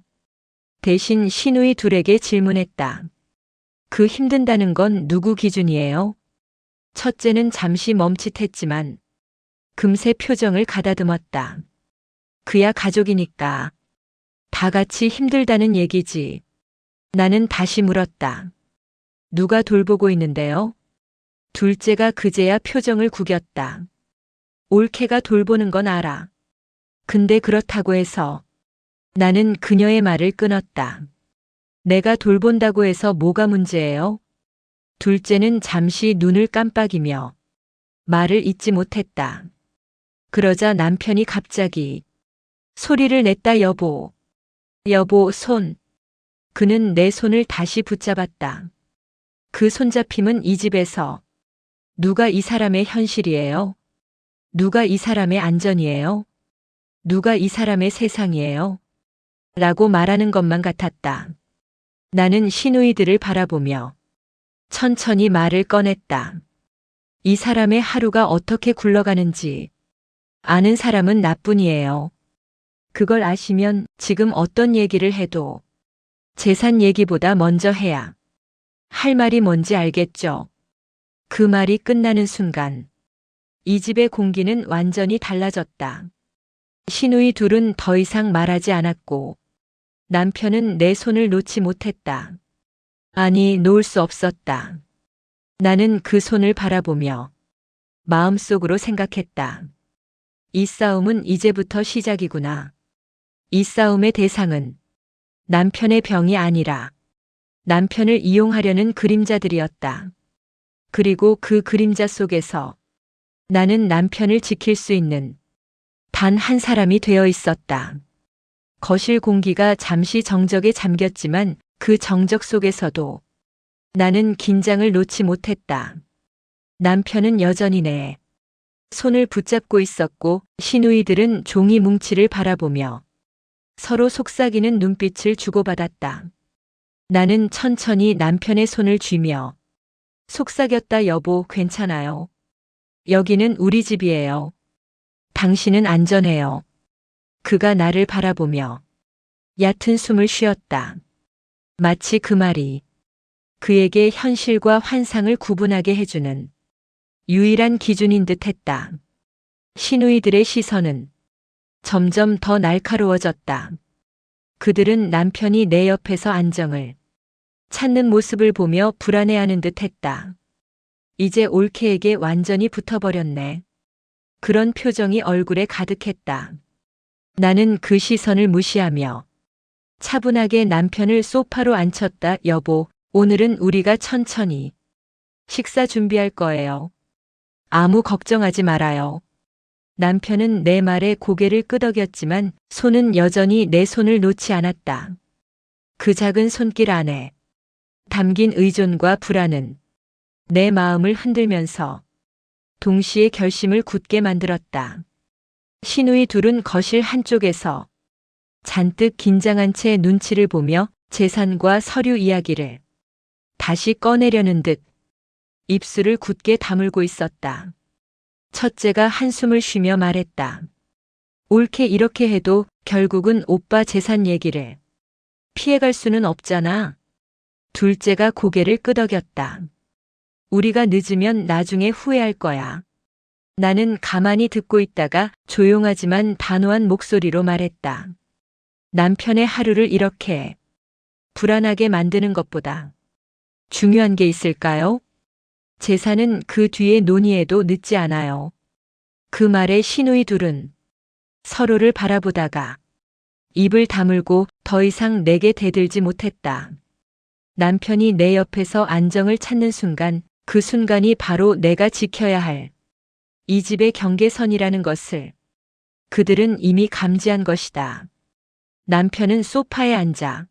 대신 시누이 둘에게 질문했다. 그 힘든다는 건 누구 기준이에요? 첫째는 잠시 멈칫했지만 금세 표정을 가다듬었다. 그야 가족이니까. 다 같이 힘들다는 얘기지. 나는 다시 물었다. 누가 돌보고 있는데요? 둘째가 그제야 표정을 구겼다. 올케가 돌보는 건 알아. 근데 그렇다고 해서. 나는 그녀의 말을 끊었다. 내가 돌본다고 해서 뭐가 문제예요? 둘째는 잠시 눈을 깜빡이며 말을 잇지 못했다. 그러자 남편이 갑자기 소리를 냈다. 여보. 여보, 손. 그는 내 손을 다시 붙잡았다. 그 손잡힘은 이 집에서 누가 이 사람의 현실이에요? 누가 이 사람의 안전이에요? 누가 이 사람의 세상이에요? 라고 말하는 것만 같았다. 나는 시누이들을 바라보며 천천히 말을 꺼냈다. 이 사람의 하루가 어떻게 굴러가는지 아는 사람은 나뿐이에요. 그걸 아시면 지금 어떤 얘기를 해도 재산 얘기보다 먼저 해야 할 말이 뭔지 알겠죠? 그 말이 끝나는 순간 이 집의 공기는 완전히 달라졌다. 시누이 둘은 더 이상 말하지 않았고 남편은 내 손을 놓지 못했다. 아니, 놓을 수 없었다. 나는 그 손을 바라보며 마음속으로 생각했다. 이 싸움은 이제부터 시작이구나. 이 싸움의 대상은 남편의 병이 아니라 남편을 이용하려는 그림자들이었다. 그리고 그 그림자 속에서 나는 남편을 지킬 수 있는 단 한 사람이 되어 있었다. 거실 공기가 잠시 정적에 잠겼지만 그 정적 속에서도 나는 긴장을 놓지 못했다. 남편은 여전히 내 손을 붙잡고 있었고 시누이들은 종이 뭉치를 바라보며 서로 속삭이는 눈빛을 주고받았다. 나는 천천히 남편의 손을 쥐며 속삭였다. 여보, 괜찮아요. 여기는 우리 집이에요. 당신은 안전해요. 그가 나를 바라보며 얕은 숨을 쉬었다. 마치 그 말이 그에게 현실과 환상을 구분하게 해주는 유일한 기준인 듯 했다. 시누이들의 시선은 점점 더 날카로워졌다. 그들은 남편이 내 옆에서 안정을 찾는 모습을 보며 불안해하는 듯 했다. 이제 올케에게 완전히 붙어버렸네. 그런 표정이 얼굴에 가득했다. 나는 그 시선을 무시하며 차분하게 남편을 소파로 앉혔다. 여보, 오늘은 우리가 천천히 식사 준비할 거예요. 아무 걱정하지 말아요. 남편은 내 말에 고개를 끄덕였지만 손은 여전히 내 손을 놓지 않았다. 그 작은 손길 안에 담긴 의존과 불안은 내 마음을 흔들면서 동시에 결심을 굳게 만들었다. 시누이 둘은 거실 한쪽에서 잔뜩 긴장한 채 눈치를 보며 재산과 서류 이야기를 다시 꺼내려는 듯 입술을 굳게 다물고 있었다. 첫째가 한숨을 쉬며 말했다. 옳게 이렇게 해도 결국은 오빠 재산 얘기를 피해갈 수는 없잖아. 둘째가 고개를 끄덕였다. 우리가 늦으면 나중에 후회할 거야. 나는 가만히 듣고 있다가 조용하지만 단호한 목소리로 말했다. 남편의 하루를 이렇게 불안하게 만드는 것보다 중요한 게 있을까요? 재산은 그 뒤에 논의해도 늦지 않아요. 그 말에 시누이 둘은 서로를 바라보다가 입을 다물고 더 이상 내게 대들지 못했다. 남편이 내 옆에서 안정을 찾는 순간, 그 순간이 바로 내가 지켜야 할 이 집의 경계선이라는 것을 그들은 이미 감지한 것이다. 남편은 소파에 앉아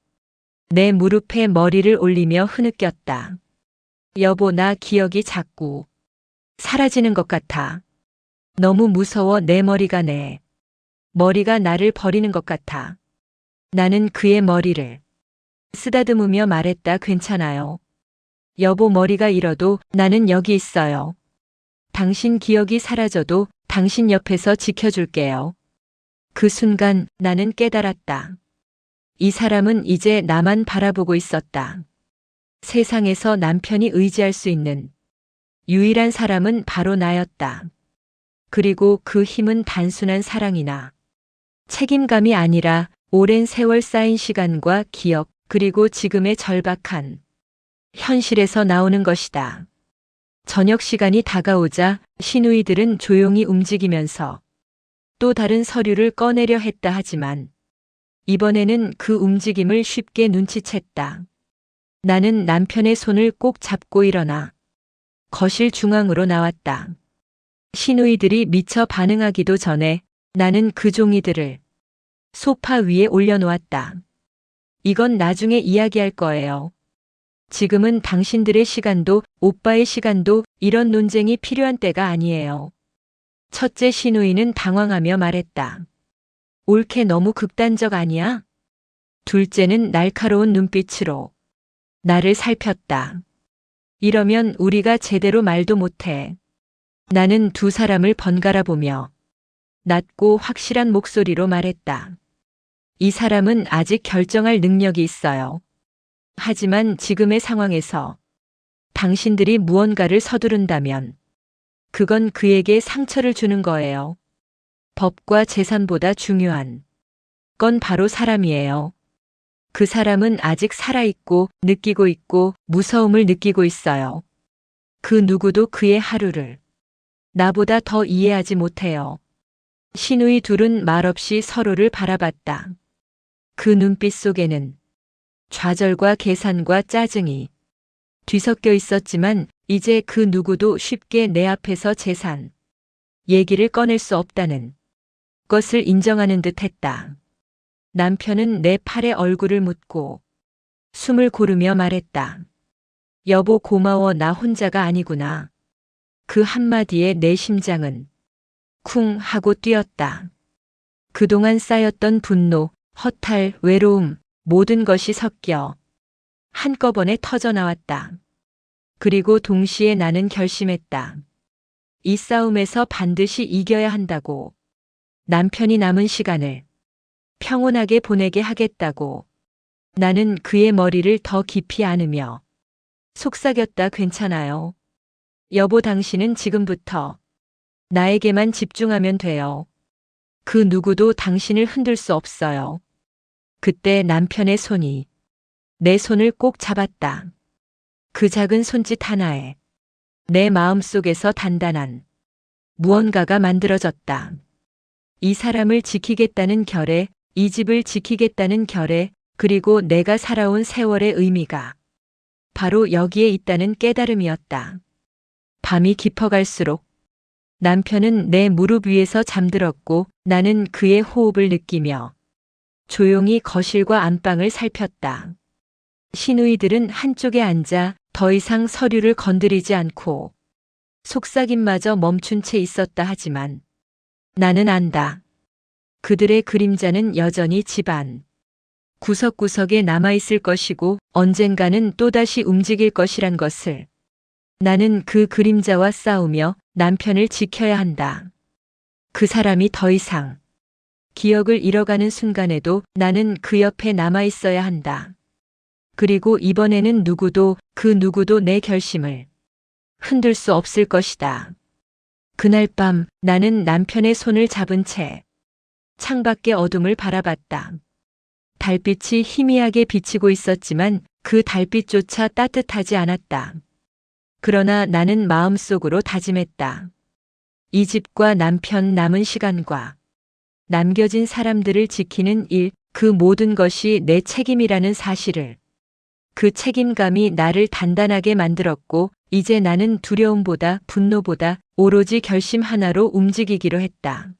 내 무릎에 머리를 올리며 흐느꼈다. 여보, 나 기억이 자꾸 사라지는 것 같아. 너무 무서워. 내 머리가 나를 버리는 것 같아. 나는 그의 머리를 쓰다듬으며 말했다. 괜찮아요. 여보, 머리가 잃어도 나는 여기 있어요. 당신 기억이 사라져도 당신 옆에서 지켜줄게요. 그 순간 나는 깨달았다. 이 사람은 이제 나만 바라보고 있었다. 세상에서 남편이 의지할 수 있는 유일한 사람은 바로 나였다. 그리고 그 힘은 단순한 사랑이나 책임감이 아니라 오랜 세월 쌓인 시간과 기억, 그리고 지금의 절박한 현실에서 나오는 것이다. 저녁 시간이 다가오자 시누이들은 조용히 움직이면서 또 다른 서류를 꺼내려 했다. 하지만 이번에는 그 움직임을 쉽게 눈치챘다. 나는 남편의 손을 꼭 잡고 일어나 거실 중앙으로 나왔다. 시누이들이 미처 반응하기도 전에 나는 그 종이들을 소파 위에 올려놓았다. 이건 나중에 이야기할 거예요. 지금은 당신들의 시간도 오빠의 시간도 이런 논쟁이 필요한 때가 아니에요. 첫째 시누이는 당황하며 말했다. 옳게 너무 극단적 아니야? 둘째는 날카로운 눈빛으로 나를 살폈다. 이러면 우리가 제대로 말도 못해. 나는 두 사람을 번갈아 보며 낮고 확실한 목소리로 말했다. 이 사람은 아직 결정할 능력이 있어요. 하지만 지금의 상황에서 당신들이 무언가를 서두른다면 그건 그에게 상처를 주는 거예요. 법과 재산보다 중요한 건 바로 사람이에요. 그 사람은 아직 살아있고 느끼고 있고 무서움을 느끼고 있어요. 그 누구도 그의 하루를 나보다 더 이해하지 못해요. 시누이 둘은 말없이 서로를 바라봤다. 그 눈빛 속에는 좌절과 계산과 짜증이 뒤섞여 있었지만 이제 그 누구도 쉽게 내 앞에서 재산 얘기를 꺼낼 수 없다는 것을 인정하는 듯 했다. 남편은 내 팔에 얼굴을 묻고 숨을 고르며 말했다. 여보 고마워 나 혼자가 아니구나. 그 한마디에 내 심장은 쿵 하고 뛰었다. 그동안 쌓였던 분노, 허탈, 외로움, 모든 것이 섞여 한꺼번에 터져 나왔다. 그리고 동시에 나는 결심했다. 이 싸움에서 반드시 이겨야 한다고. 남편이 남은 시간을 평온하게 보내게 하겠다고. 나는 그의 머리를 더 깊이 안으며 속삭였다. 괜찮아요. 여보 당신은 지금부터 나에게만 집중하면 돼요. 그 누구도 당신을 흔들 수 없어요. 그때 남편의 손이 내 손을 꼭 잡았다. 그 작은 손짓 하나에 내 마음속에서 단단한 무언가가 만들어졌다. 이 사람을 지키겠다는 결의, 이 집을 지키겠다는 결의, 그리고 내가 살아온 세월의 의미가 바로 여기에 있다는 깨달음이었다. 밤이 깊어갈수록 남편은 내 무릎 위에서 잠들었고 나는 그의 호흡을 느끼며 조용히 거실과 안방을 살폈다. 시누이들은 한쪽에 앉아 더 이상 서류를 건드리지 않고 속삭임마저 멈춘 채 있었다 하지만 나는 안다. 그들의 그림자는 여전히 집안 구석구석에 남아있을 것이고 언젠가는 또다시 움직일 것이란 것을. 나는 그 그림자와 싸우며 남편을 지켜야 한다. 그 사람이 더 이상 기억을 잃어가는 순간에도 나는 그 옆에 남아있어야 한다. 그리고 이번에는 그 누구도 내 결심을 흔들 수 없을 것이다. 그날 밤 나는 남편의 손을 잡은 채 창밖의 어둠을 바라봤다. 달빛이 희미하게 비치고 있었지만 그 달빛조차 따뜻하지 않았다. 그러나 나는 마음속으로 다짐했다. 이 집과 남편 남은 시간과 남겨진 사람들을 지키는 일, 그 모든 것이 내 책임이라는 사실을. 그 책임감이 나를 단단하게 만들었고 이제 나는 두려움보다 분노보다 오로지 결심 하나로 움직이기로 했다.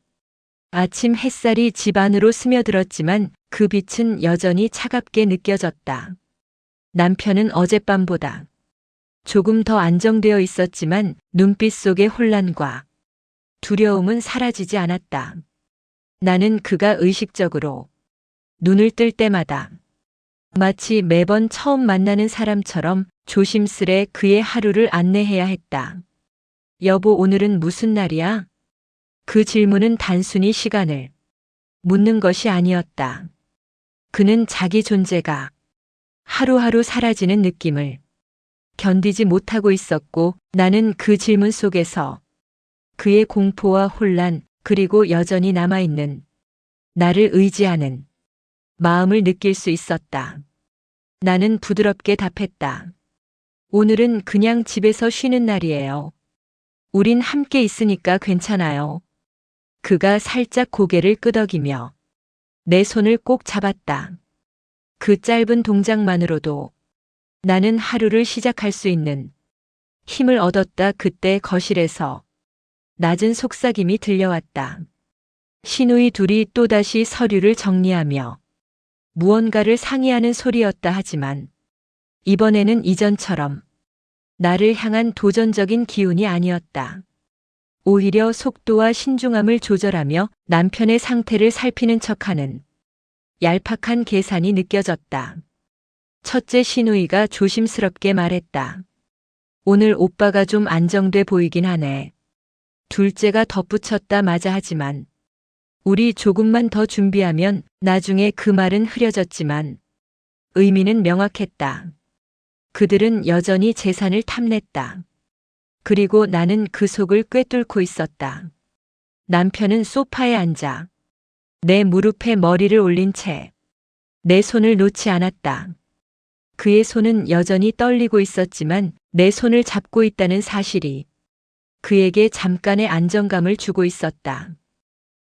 아침 햇살이 집 안으로 스며들었지만 그 빛은 여전히 차갑게 느껴졌다. 남편은 어젯밤보다 조금 더 안정되어 있었지만 눈빛 속의 혼란과 두려움은 사라지지 않았다. 나는 그가 의식적으로 눈을 뜰 때마다 마치 매번 처음 만나는 사람처럼 조심스레 그의 하루를 안내해야 했다. 여보, 오늘은 무슨 날이야? 그 질문은 단순히 시간을 묻는 것이 아니었다. 그는 자기 존재가 하루하루 사라지는 느낌을 견디지 못하고 있었고 나는 그 질문 속에서 그의 공포와 혼란 그리고 여전히 남아있는 나를 의지하는 마음을 느낄 수 있었다. 나는 부드럽게 답했다. 오늘은 그냥 집에서 쉬는 날이에요. 우린 함께 있으니까 괜찮아요. 그가 살짝 고개를 끄덕이며 내 손을 꼭 잡았다. 그 짧은 동작만으로도 나는 하루를 시작할 수 있는 힘을 얻었다. 그때 거실에서 낮은 속삭임이 들려왔다. 시누이 둘이 또다시 서류를 정리하며 무언가를 상의하는 소리였다 하지만 이번에는 이전처럼 나를 향한 도전적인 기운이 아니었다. 오히려 속도와 신중함을 조절하며 남편의 상태를 살피는 척하는 얄팍한 계산이 느껴졌다. 첫째 시누이가 조심스럽게 말했다. 오늘 오빠가 좀 안정돼 보이긴 하네. 둘째가 덧붙였다. 맞아 하지만 우리 조금만 더 준비하면 나중에 그 말은 흐려졌지만 의미는 명확했다. 그들은 여전히 재산을 탐냈다. 그리고 나는 그 속을 꿰뚫고 있었다. 남편은 소파에 앉아 내 무릎에 머리를 올린 채 내 손을 놓지 않았다. 그의 손은 여전히 떨리고 있었지만 내 손을 잡고 있다는 사실이 그에게 잠깐의 안정감을 주고 있었다.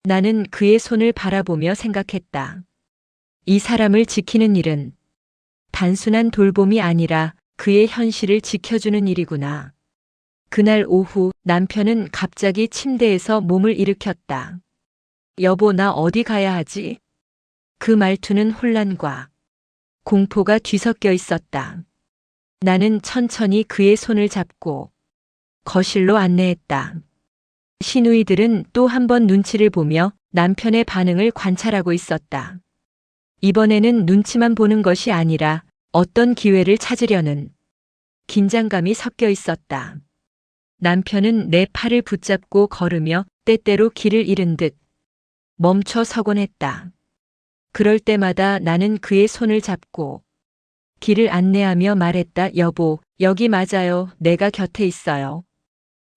나는 그의 손을 바라보며 생각했다. 이 사람을 지키는 일은 단순한 돌봄이 아니라 그의 현실을 지켜주는 일이구나. 그날 오후 남편은 갑자기 침대에서 몸을 일으켰다. 여보, 나 어디 가야 하지? 그 말투는 혼란과 공포가 뒤섞여 있었다. 나는 천천히 그의 손을 잡고 거실로 안내했다. 시누이들은 또 한 번 눈치를 보며 남편의 반응을 관찰하고 있었다. 이번에는 눈치만 보는 것이 아니라 어떤 기회를 찾으려는 긴장감이 섞여 있었다. 남편은 내 팔을 붙잡고 걸으며 때때로 길을 잃은 듯 멈춰 서곤 했다. 그럴 때마다 나는 그의 손을 잡고 길을 안내하며 말했다. 여보, 여기 맞아요. 내가 곁에 있어요.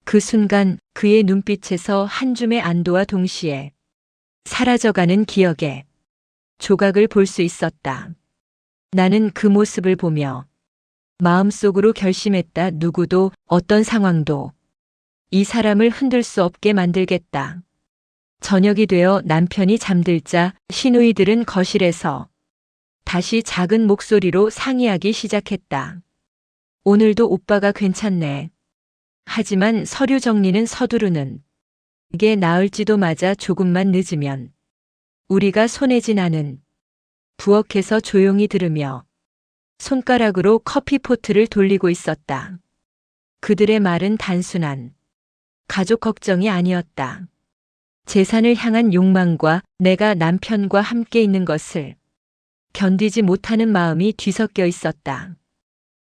그 순간 그의 눈빛에서 한 줌의 안도와 동시에 사라져가는 기억의 조각을 볼 수 있었다. 나는 그 모습을 보며 마음속으로 결심했다. 누구도 어떤 상황도 이 사람을 흔들 수 없게 만들겠다. 저녁이 되어 남편이 잠들자 시누이들은 거실에서 다시 작은 목소리로 상의하기 시작했다. 오늘도 오빠가 괜찮네. 하지만 서류 정리는 서두르는 게 나을지도. 맞아. 조금만 늦으면 우리가 손해지. 나는 부엌에서 조용히 들으며 손가락으로 커피포트를 돌리고 있었다. 그들의 말은 단순한 가족 걱정이 아니었다. 재산을 향한 욕망과 내가 남편과 함께 있는 것을 견디지 못하는 마음이 뒤섞여 있었다.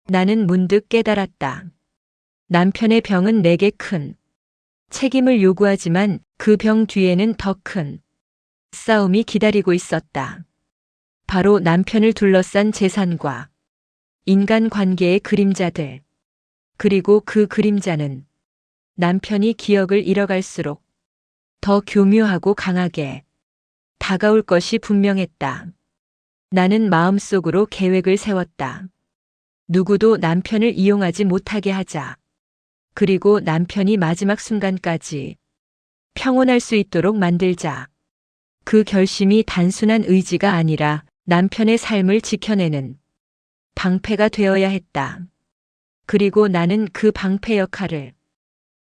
나는 문득 깨달았다. 남편의 병은 내게 큰 책임을 요구하지만 그 병 뒤에는 더 큰 싸움이 기다리고 있었다. 바로 남편을 둘러싼 재산과 인간관계의 그림자들. 그리고 그 그림자는 남편이 기억을 잃어갈수록 더 교묘하고 강하게 다가올 것이 분명했다. 나는 마음속으로 계획을 세웠다. 누구도 남편을 이용하지 못하게 하자. 그리고 남편이 마지막 순간까지 평온할 수 있도록 만들자. 그 결심이 단순한 의지가 아니라 남편의 삶을 지켜내는 방패가 되어야 했다. 그리고 나는 그 방패 역할을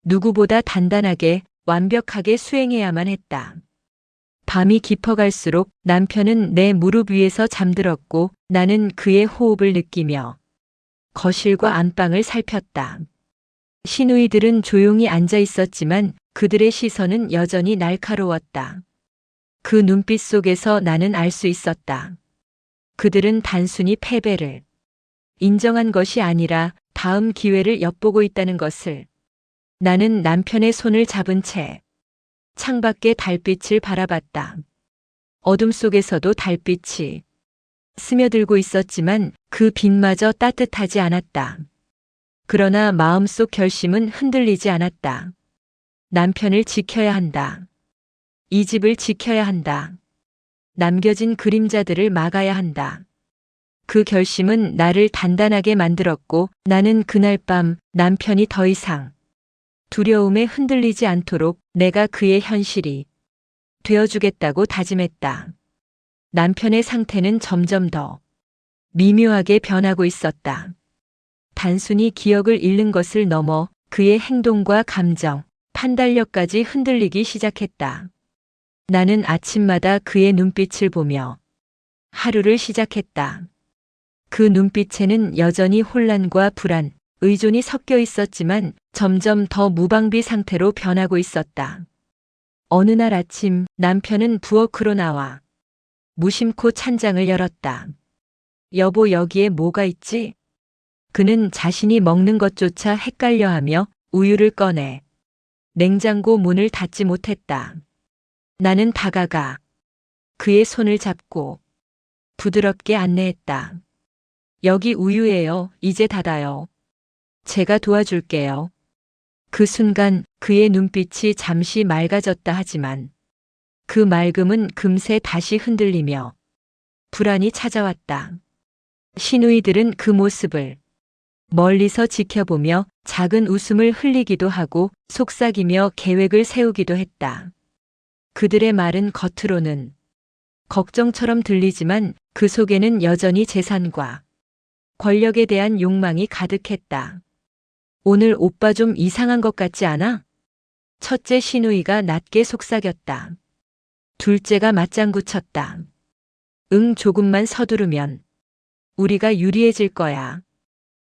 누구보다 단단하게 완벽하게 수행해야만 했다. 밤이 깊어갈수록 남편은 내 무릎 위에서 잠들었고 나는 그의 호흡을 느끼며 거실과 안방을 살폈다. 시누이들은 조용히 앉아 있었지만 그들의 시선은 여전히 날카로웠다. 그 눈빛 속에서 나는 알 수 있었다. 그들은 단순히 패배를 인정한 것이 아니라 다음 기회를 엿보고 있다는 것을. 나는 남편의 손을 잡은 채 창밖의 달빛을 바라봤다. 어둠 속에서도 달빛이 스며들고 있었지만 그 빛마저 따뜻하지 않았다. 그러나 마음속 결심은 흔들리지 않았다. 남편을 지켜야 한다. 이 집을 지켜야 한다. 남겨진 그림자들을 막아야 한다. 그 결심은 나를 단단하게 만들었고 나는 그날 밤 남편이 더 이상 두려움에 흔들리지 않도록 내가 그의 현실이 되어주겠다고 다짐했다. 남편의 상태는 점점 더 미묘하게 변하고 있었다. 단순히 기억을 잃는 것을 넘어 그의 행동과 감정, 판단력까지 흔들리기 시작했다. 나는 아침마다 그의 눈빛을 보며 하루를 시작했다. 그 눈빛에는 여전히 혼란과 불안, 의존이 섞여 있었지만 점점 더 무방비 상태로 변하고 있었다. 어느 날 아침 남편은 부엌으로 나와 무심코 찬장을 열었다. 여보, 여기에 뭐가 있지? 그는 자신이 먹는 것조차 헷갈려하며 우유를 꺼내 냉장고 문을 닫지 못했다. 나는 다가가 그의 손을 잡고 부드럽게 안내했다. 여기 우유예요. 이제 닫아요. 제가 도와줄게요. 그 순간 그의 눈빛이 잠시 맑아졌다 하지만 그 맑음은 금세 다시 흔들리며 불안이 찾아왔다. 시누이들은 그 모습을 멀리서 지켜보며 작은 웃음을 흘리기도 하고 속삭이며 계획을 세우기도 했다. 그들의 말은 겉으로는 걱정처럼 들리지만 그 속에는 여전히 재산과 권력에 대한 욕망이 가득했다. 오늘 오빠 좀 이상한 것 같지 않아? 첫째 시누이가 낮게 속삭였다. 둘째가 맞장구 쳤다. 응, 조금만 서두르면 우리가 유리해질 거야.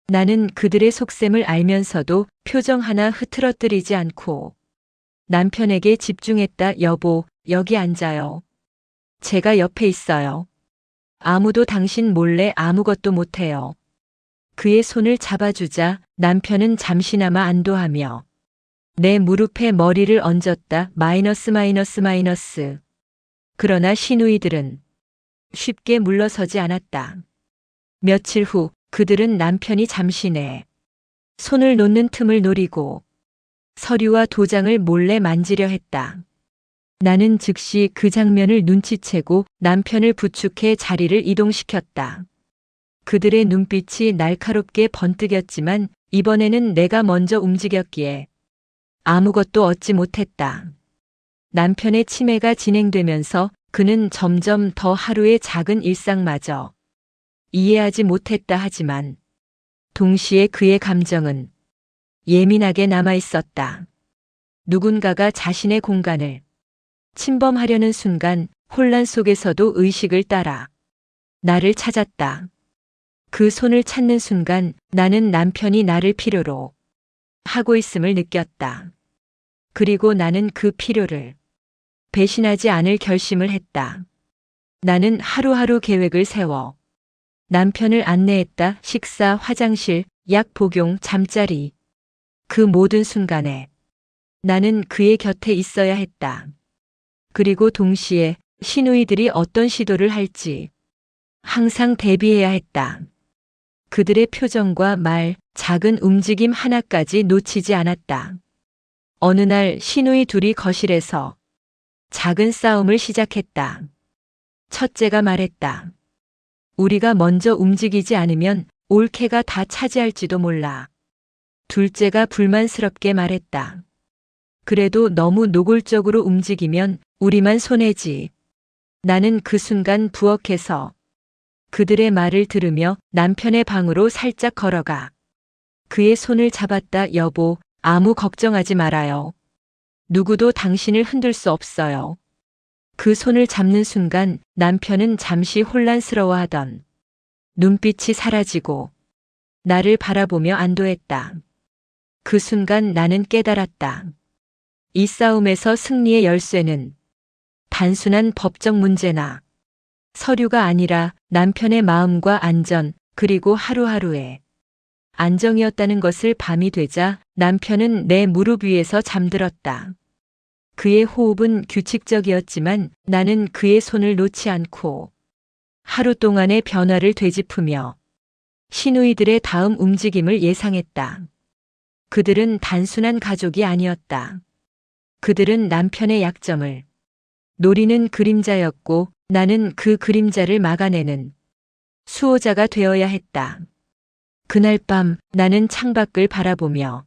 나는 그들의 속셈을 알면서도 표정 하나 흐트러뜨리지 않고 남편에게 집중했다. 여보, 여기 앉아요. 제가 옆에 있어요. 아무도 당신 몰래 아무것도 못해요. 그의 손을 잡아주자 남편은 잠시나마 안도하며 내 무릎에 머리를 얹었다. 마이너스. 그러나 시누이들은 쉽게 물러서지 않았다. 며칠 후 그들은 남편이 잠시 내 손을 놓는 틈을 노리고 서류와 도장을 몰래 만지려 했다. 나는 즉시 그 장면을 눈치채고 남편을 부축해 자리를 이동시켰다. 그들의 눈빛이 날카롭게 번뜩였지만 이번에는 내가 먼저 움직였기에 아무것도 얻지 못했다. 남편의 치매가 진행되면서 그는 점점 더 하루의 작은 일상마저 이해하지 못했다 하지만 동시에 그의 감정은 예민하게 남아 있었다. 누군가가 자신의 공간을 침범하려는 순간 혼란 속에서도 의식을 따라 나를 찾았다. 그 손을 찾는 순간 나는 남편이 나를 필요로 하고 있음을 느꼈다. 그리고 나는 그 필요를 배신하지 않을 결심을 했다. 나는 하루하루 계획을 세워 남편을 안내했다. 식사, 화장실, 약 복용, 잠자리. 그 모든 순간에 나는 그의 곁에 있어야 했다. 그리고 동시에 시누이들이 어떤 시도를 할지 항상 대비해야 했다. 그들의 표정과 말, 작은 움직임 하나까지 놓치지 않았다. 어느 날 시누이 둘이 거실에서 작은 싸움을 시작했다. 첫째가 말했다. 우리가 먼저 움직이지 않으면 올케가 다 차지할지도 몰라. 둘째가 불만스럽게 말했다. 그래도 너무 노골적으로 움직이면 우리만 손해지. 나는 그 순간 부엌에서 그들의 말을 들으며 남편의 방으로 살짝 걸어가 그의 손을 잡았다. 여보, 아무 걱정하지 말아요. 누구도 당신을 흔들 수 없어요. 그 손을 잡는 순간 남편은 잠시 혼란스러워하던 눈빛이 사라지고 나를 바라보며 안도했다. 그 순간 나는 깨달았다. 이 싸움에서 승리의 열쇠는 단순한 법적 문제나 서류가 아니라 남편의 마음과 안전, 그리고 하루하루의 안정이었다는 것을 밤이 되자 남편은 내 무릎 위에서 잠들었다. 그의 호흡은 규칙적이었지만 나는 그의 손을 놓지 않고 하루 동안의 변화를 되짚으며 시누이들의 다음 움직임을 예상했다. 그들은 단순한 가족이 아니었다. 그들은 남편의 약점을 노리는 그림자였고 나는 그 그림자를 막아내는 수호자가 되어야 했다. 그날 밤 나는 창밖을 바라보며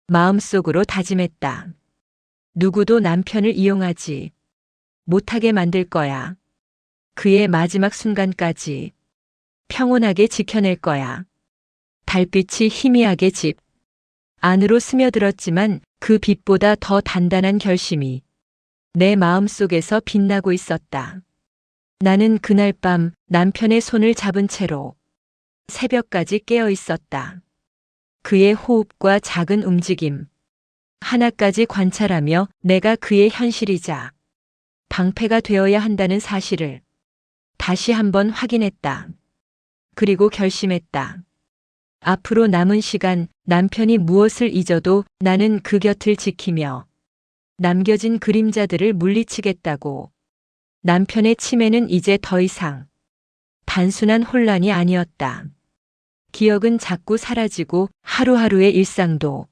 마음속으로 다짐했다. 누구도 남편을 이용하지 못하게 만들 거야. 그의 마지막 순간까지 평온하게 지켜낼 거야. 달빛이 희미하게 집 안으로 스며들었지만 그 빛보다 더 단단한 결심이 내 마음속에서 빛나고 있었다. 나는 그날 밤 남편의 손을 잡은 채로 새벽까지 깨어 있었다. 그의 호흡과 작은 움직임 하나까지 관찰하며 내가 그의 현실이자 방패가 되어야 한다는 사실을 다시 한번 확인했다. 그리고 결심했다. 앞으로 남은 시간 남편이 무엇을 잊어도 나는 그 곁을 지키며 남겨진 그림자들을 물리치겠다고. 남편의 치매는 이제 더 이상 단순한 혼란이 아니었다. 기억은 자꾸 사라지고 하루하루의 일상도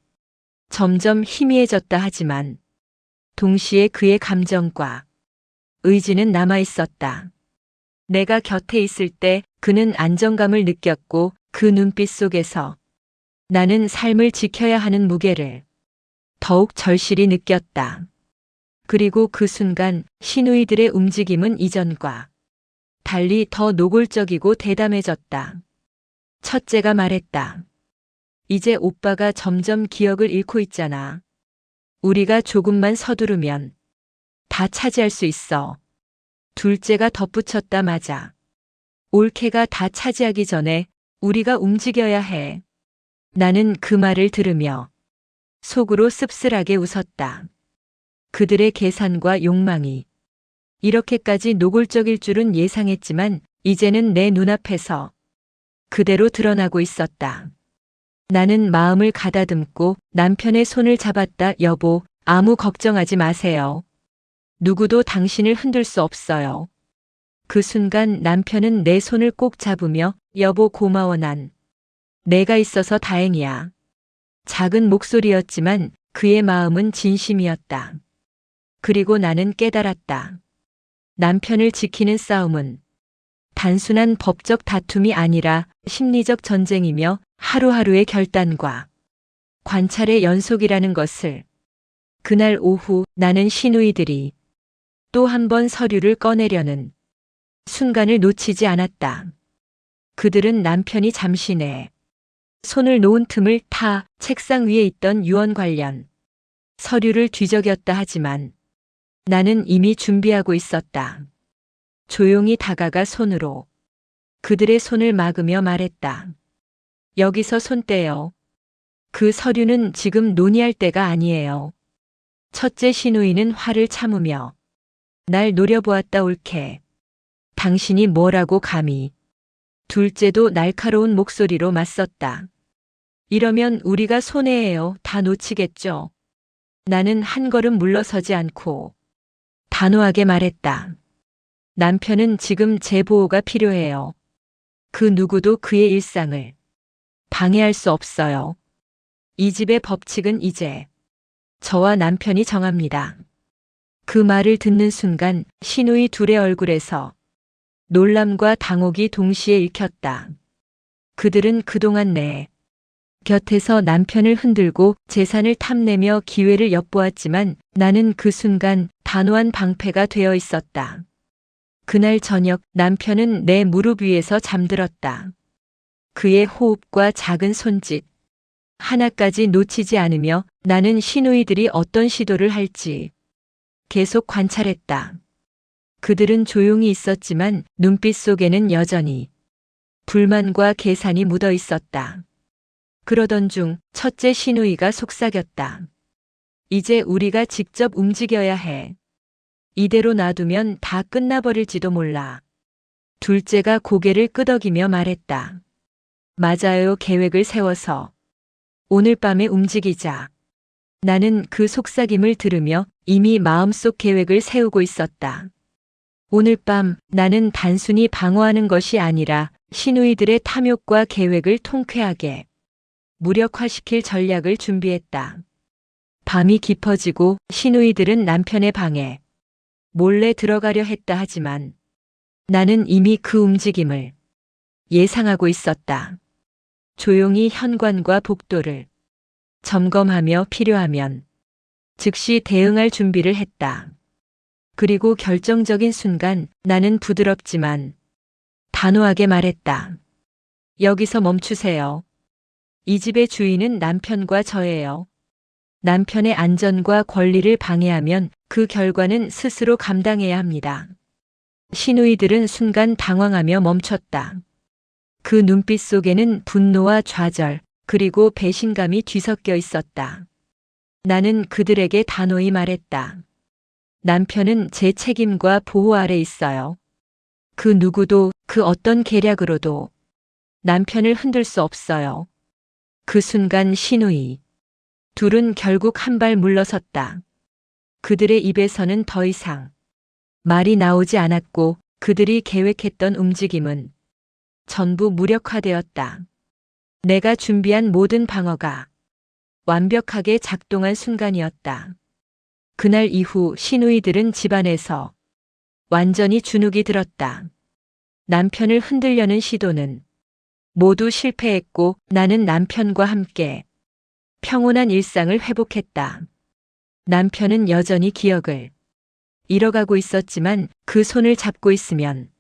점점 희미해졌다 하지만 동시에 그의 감정과 의지는 남아 있었다. 내가 곁에 있을 때 그는 안정감을 느꼈고 그 눈빛 속에서 나는 삶을 지켜야 하는 무게를 더욱 절실히 느꼈다. 그리고 그 순간 시누이들의 움직임은 이전과 달리 더 노골적이고 대담해졌다. 첫째가 말했다. 이제 오빠가 점점 기억을 잃고 있잖아. 우리가 조금만 서두르면 다 차지할 수 있어. 둘째가 덧붙였다. 맞아. 올케가 다 차지하기 전에 우리가 움직여야 해. 나는 그 말을 들으며 속으로 씁쓸하게 웃었다. 그들의 계산과 욕망이 이렇게까지 노골적일 줄은 예상했지만 이제는 내 눈앞에서 그대로 드러나고 있었다. 나는 마음을 가다듬고 남편의 손을 잡았다. 여보, 아무 걱정하지 마세요. 누구도 당신을 흔들 수 없어요. 그 순간 남편은 내 손을 꼭 잡으며 여보 고마워 내가 있어서 다행이야. 작은 목소리였지만 그의 마음은 진심이었다. 그리고 나는 깨달았다. 남편을 지키는 싸움은 단순한 법적 다툼이 아니라 심리적 전쟁이며 하루하루의 결단과 관찰의 연속이라는 것을. 그날 오후 나는 시누이들이 또 한 번 서류를 꺼내려는 순간을 놓치지 않았다. 그들은 남편이 잠시 내 손을 놓은 틈을 타 책상 위에 있던 유언 관련 서류를 뒤적였다 하지만 나는 이미 준비하고 있었다. 조용히 다가가 손으로 그들의 손을 막으며 말했다. 여기서 손 떼요. 그 서류는 지금 논의할 때가 아니에요. 첫째 시누이는 화를 참으며 날 노려보았다. 올케. 당신이 뭐라고 감히. 둘째도 날카로운 목소리로 맞섰다. 이러면 우리가 손해예요. 다 놓치겠죠. 나는 한 걸음 물러서지 않고 단호하게 말했다. 남편은 지금 제 보호가 필요해요. 그 누구도 그의 일상을 방해할 수 없어요. 이 집의 법칙은 이제 저와 남편이 정합니다. 그 말을 듣는 순간 시누이 둘의 얼굴에서 놀람과 당혹이 동시에 읽혔다. 그들은 그동안 내 곁에서 남편을 흔들고 재산을 탐내며 기회를 엿보았지만 나는 그 순간 단호한 방패가 되어 있었다. 그날 저녁 남편은 내 무릎 위에서 잠들었다. 그의 호흡과 작은 손짓 하나까지 놓치지 않으며 나는 시누이들이 어떤 시도를 할지 계속 관찰했다. 그들은 조용히 있었지만 눈빛 속에는 여전히 불만과 계산이 묻어 있었다. 그러던 중 첫째 시누이가 속삭였다. 이제 우리가 직접 움직여야 해. 이대로 놔두면 다 끝나버릴지도 몰라. 둘째가 고개를 끄덕이며 말했다. 맞아요. 계획을 세워서 오늘 밤에 움직이자. 나는 그 속삭임을 들으며 이미 마음속 계획을 세우고 있었다. 오늘 밤 나는 단순히 방어하는 것이 아니라 시누이들의 탐욕과 계획을 통쾌하게 무력화시킬 전략을 준비했다. 밤이 깊어지고 시누이들은 남편의 방에 몰래 들어가려 했다 하지만 나는 이미 그 움직임을 예상하고 있었다. 조용히 현관과 복도를 점검하며 필요하면 즉시 대응할 준비를 했다. 그리고 결정적인 순간 나는 부드럽지만 단호하게 말했다. 여기서 멈추세요. 이 집의 주인은 남편과 저예요. 남편의 안전과 권리를 방해하면 그 결과는 스스로 감당해야 합니다. 시누이들은 순간 당황하며 멈췄다. 그 눈빛 속에는 분노와 좌절, 그리고 배신감이 뒤섞여 있었다. 나는 그들에게 단호히 말했다. 남편은 제 책임과 보호 아래 있어요. 그 누구도 그 어떤 계략으로도 남편을 흔들 수 없어요. 그 순간 시누이 둘은 결국 한 발 물러섰다. 그들의 입에서는 더 이상 말이 나오지 않았고 그들이 계획했던 움직임은 전부 무력화되었다. 내가 준비한 모든 방어가 완벽하게 작동한 순간이었다. 그날 이후 시누이들은 집안에서 완전히 주눅이 들었다. 남편을 흔들려는 시도는 모두 실패했고 나는 남편과 함께 평온한 일상을 회복했다. 남편은 여전히 기억을 잃어가고 있었지만 그 손을 잡고 있으면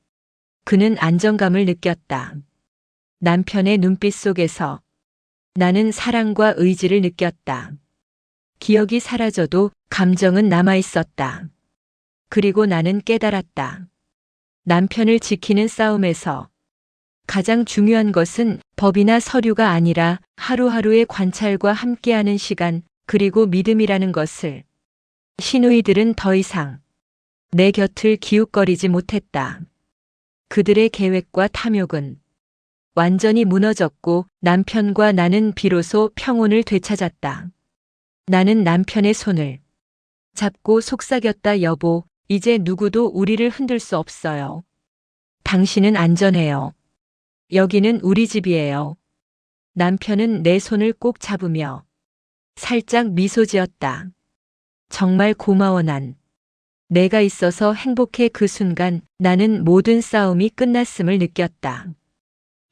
그는 안정감을 느꼈다. 남편의 눈빛 속에서 나는 사랑과 의지를 느꼈다. 기억이 사라져도 감정은 남아 있었다. 그리고 나는 깨달았다. 남편을 지키는 싸움에서 가장 중요한 것은 법이나 서류가 아니라 하루하루의 관찰과 함께하는 시간, 그리고 믿음이라는 것을. 시누이들은 더 이상 내 곁을 기웃거리지 못했다. 그들의 계획과 탐욕은 완전히 무너졌고 남편과 나는 비로소 평온을 되찾았다. 나는 남편의 손을 잡고 속삭였다. 여보, 이제 누구도 우리를 흔들 수 없어요. 당신은 안전해요. 여기는 우리 집이에요. 남편은 내 손을 꼭 잡으며 살짝 미소 지었다. 정말 고마워. 내가 있어서 행복해. 그 순간 나는 모든 싸움이 끝났음을 느꼈다.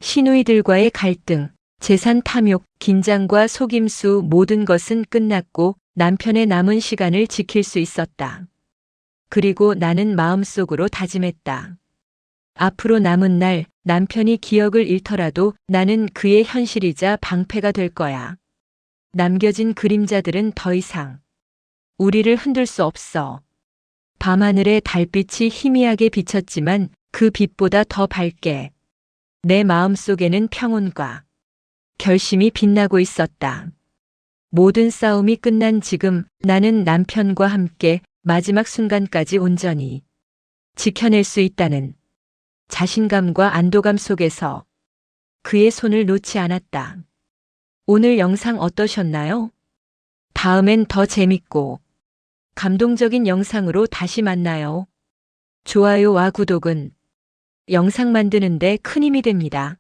시누이들과의 갈등, 재산 탐욕, 긴장과 속임수, 모든 것은 끝났고 남편의 남은 시간을 지킬 수 있었다. 그리고 나는 마음속으로 다짐했다. 앞으로 남은 날 남편이 기억을 잃더라도 나는 그의 현실이자 방패가 될 거야. 남겨진 그림자들은 더 이상 우리를 흔들 수 없어. 밤하늘에 달빛이 희미하게 비쳤지만 그 빛보다 더 밝게 내 마음속에는 평온과 결심이 빛나고 있었다. 모든 싸움이 끝난 지금 나는 남편과 함께 마지막 순간까지 온전히 지켜낼 수 있다는 자신감과 안도감 속에서 그의 손을 놓지 않았다. 오늘 영상 어떠셨나요? 다음엔 더 재밌고 감동적인 영상으로 다시 만나요. 좋아요와 구독은 영상 만드는데 큰 힘이 됩니다.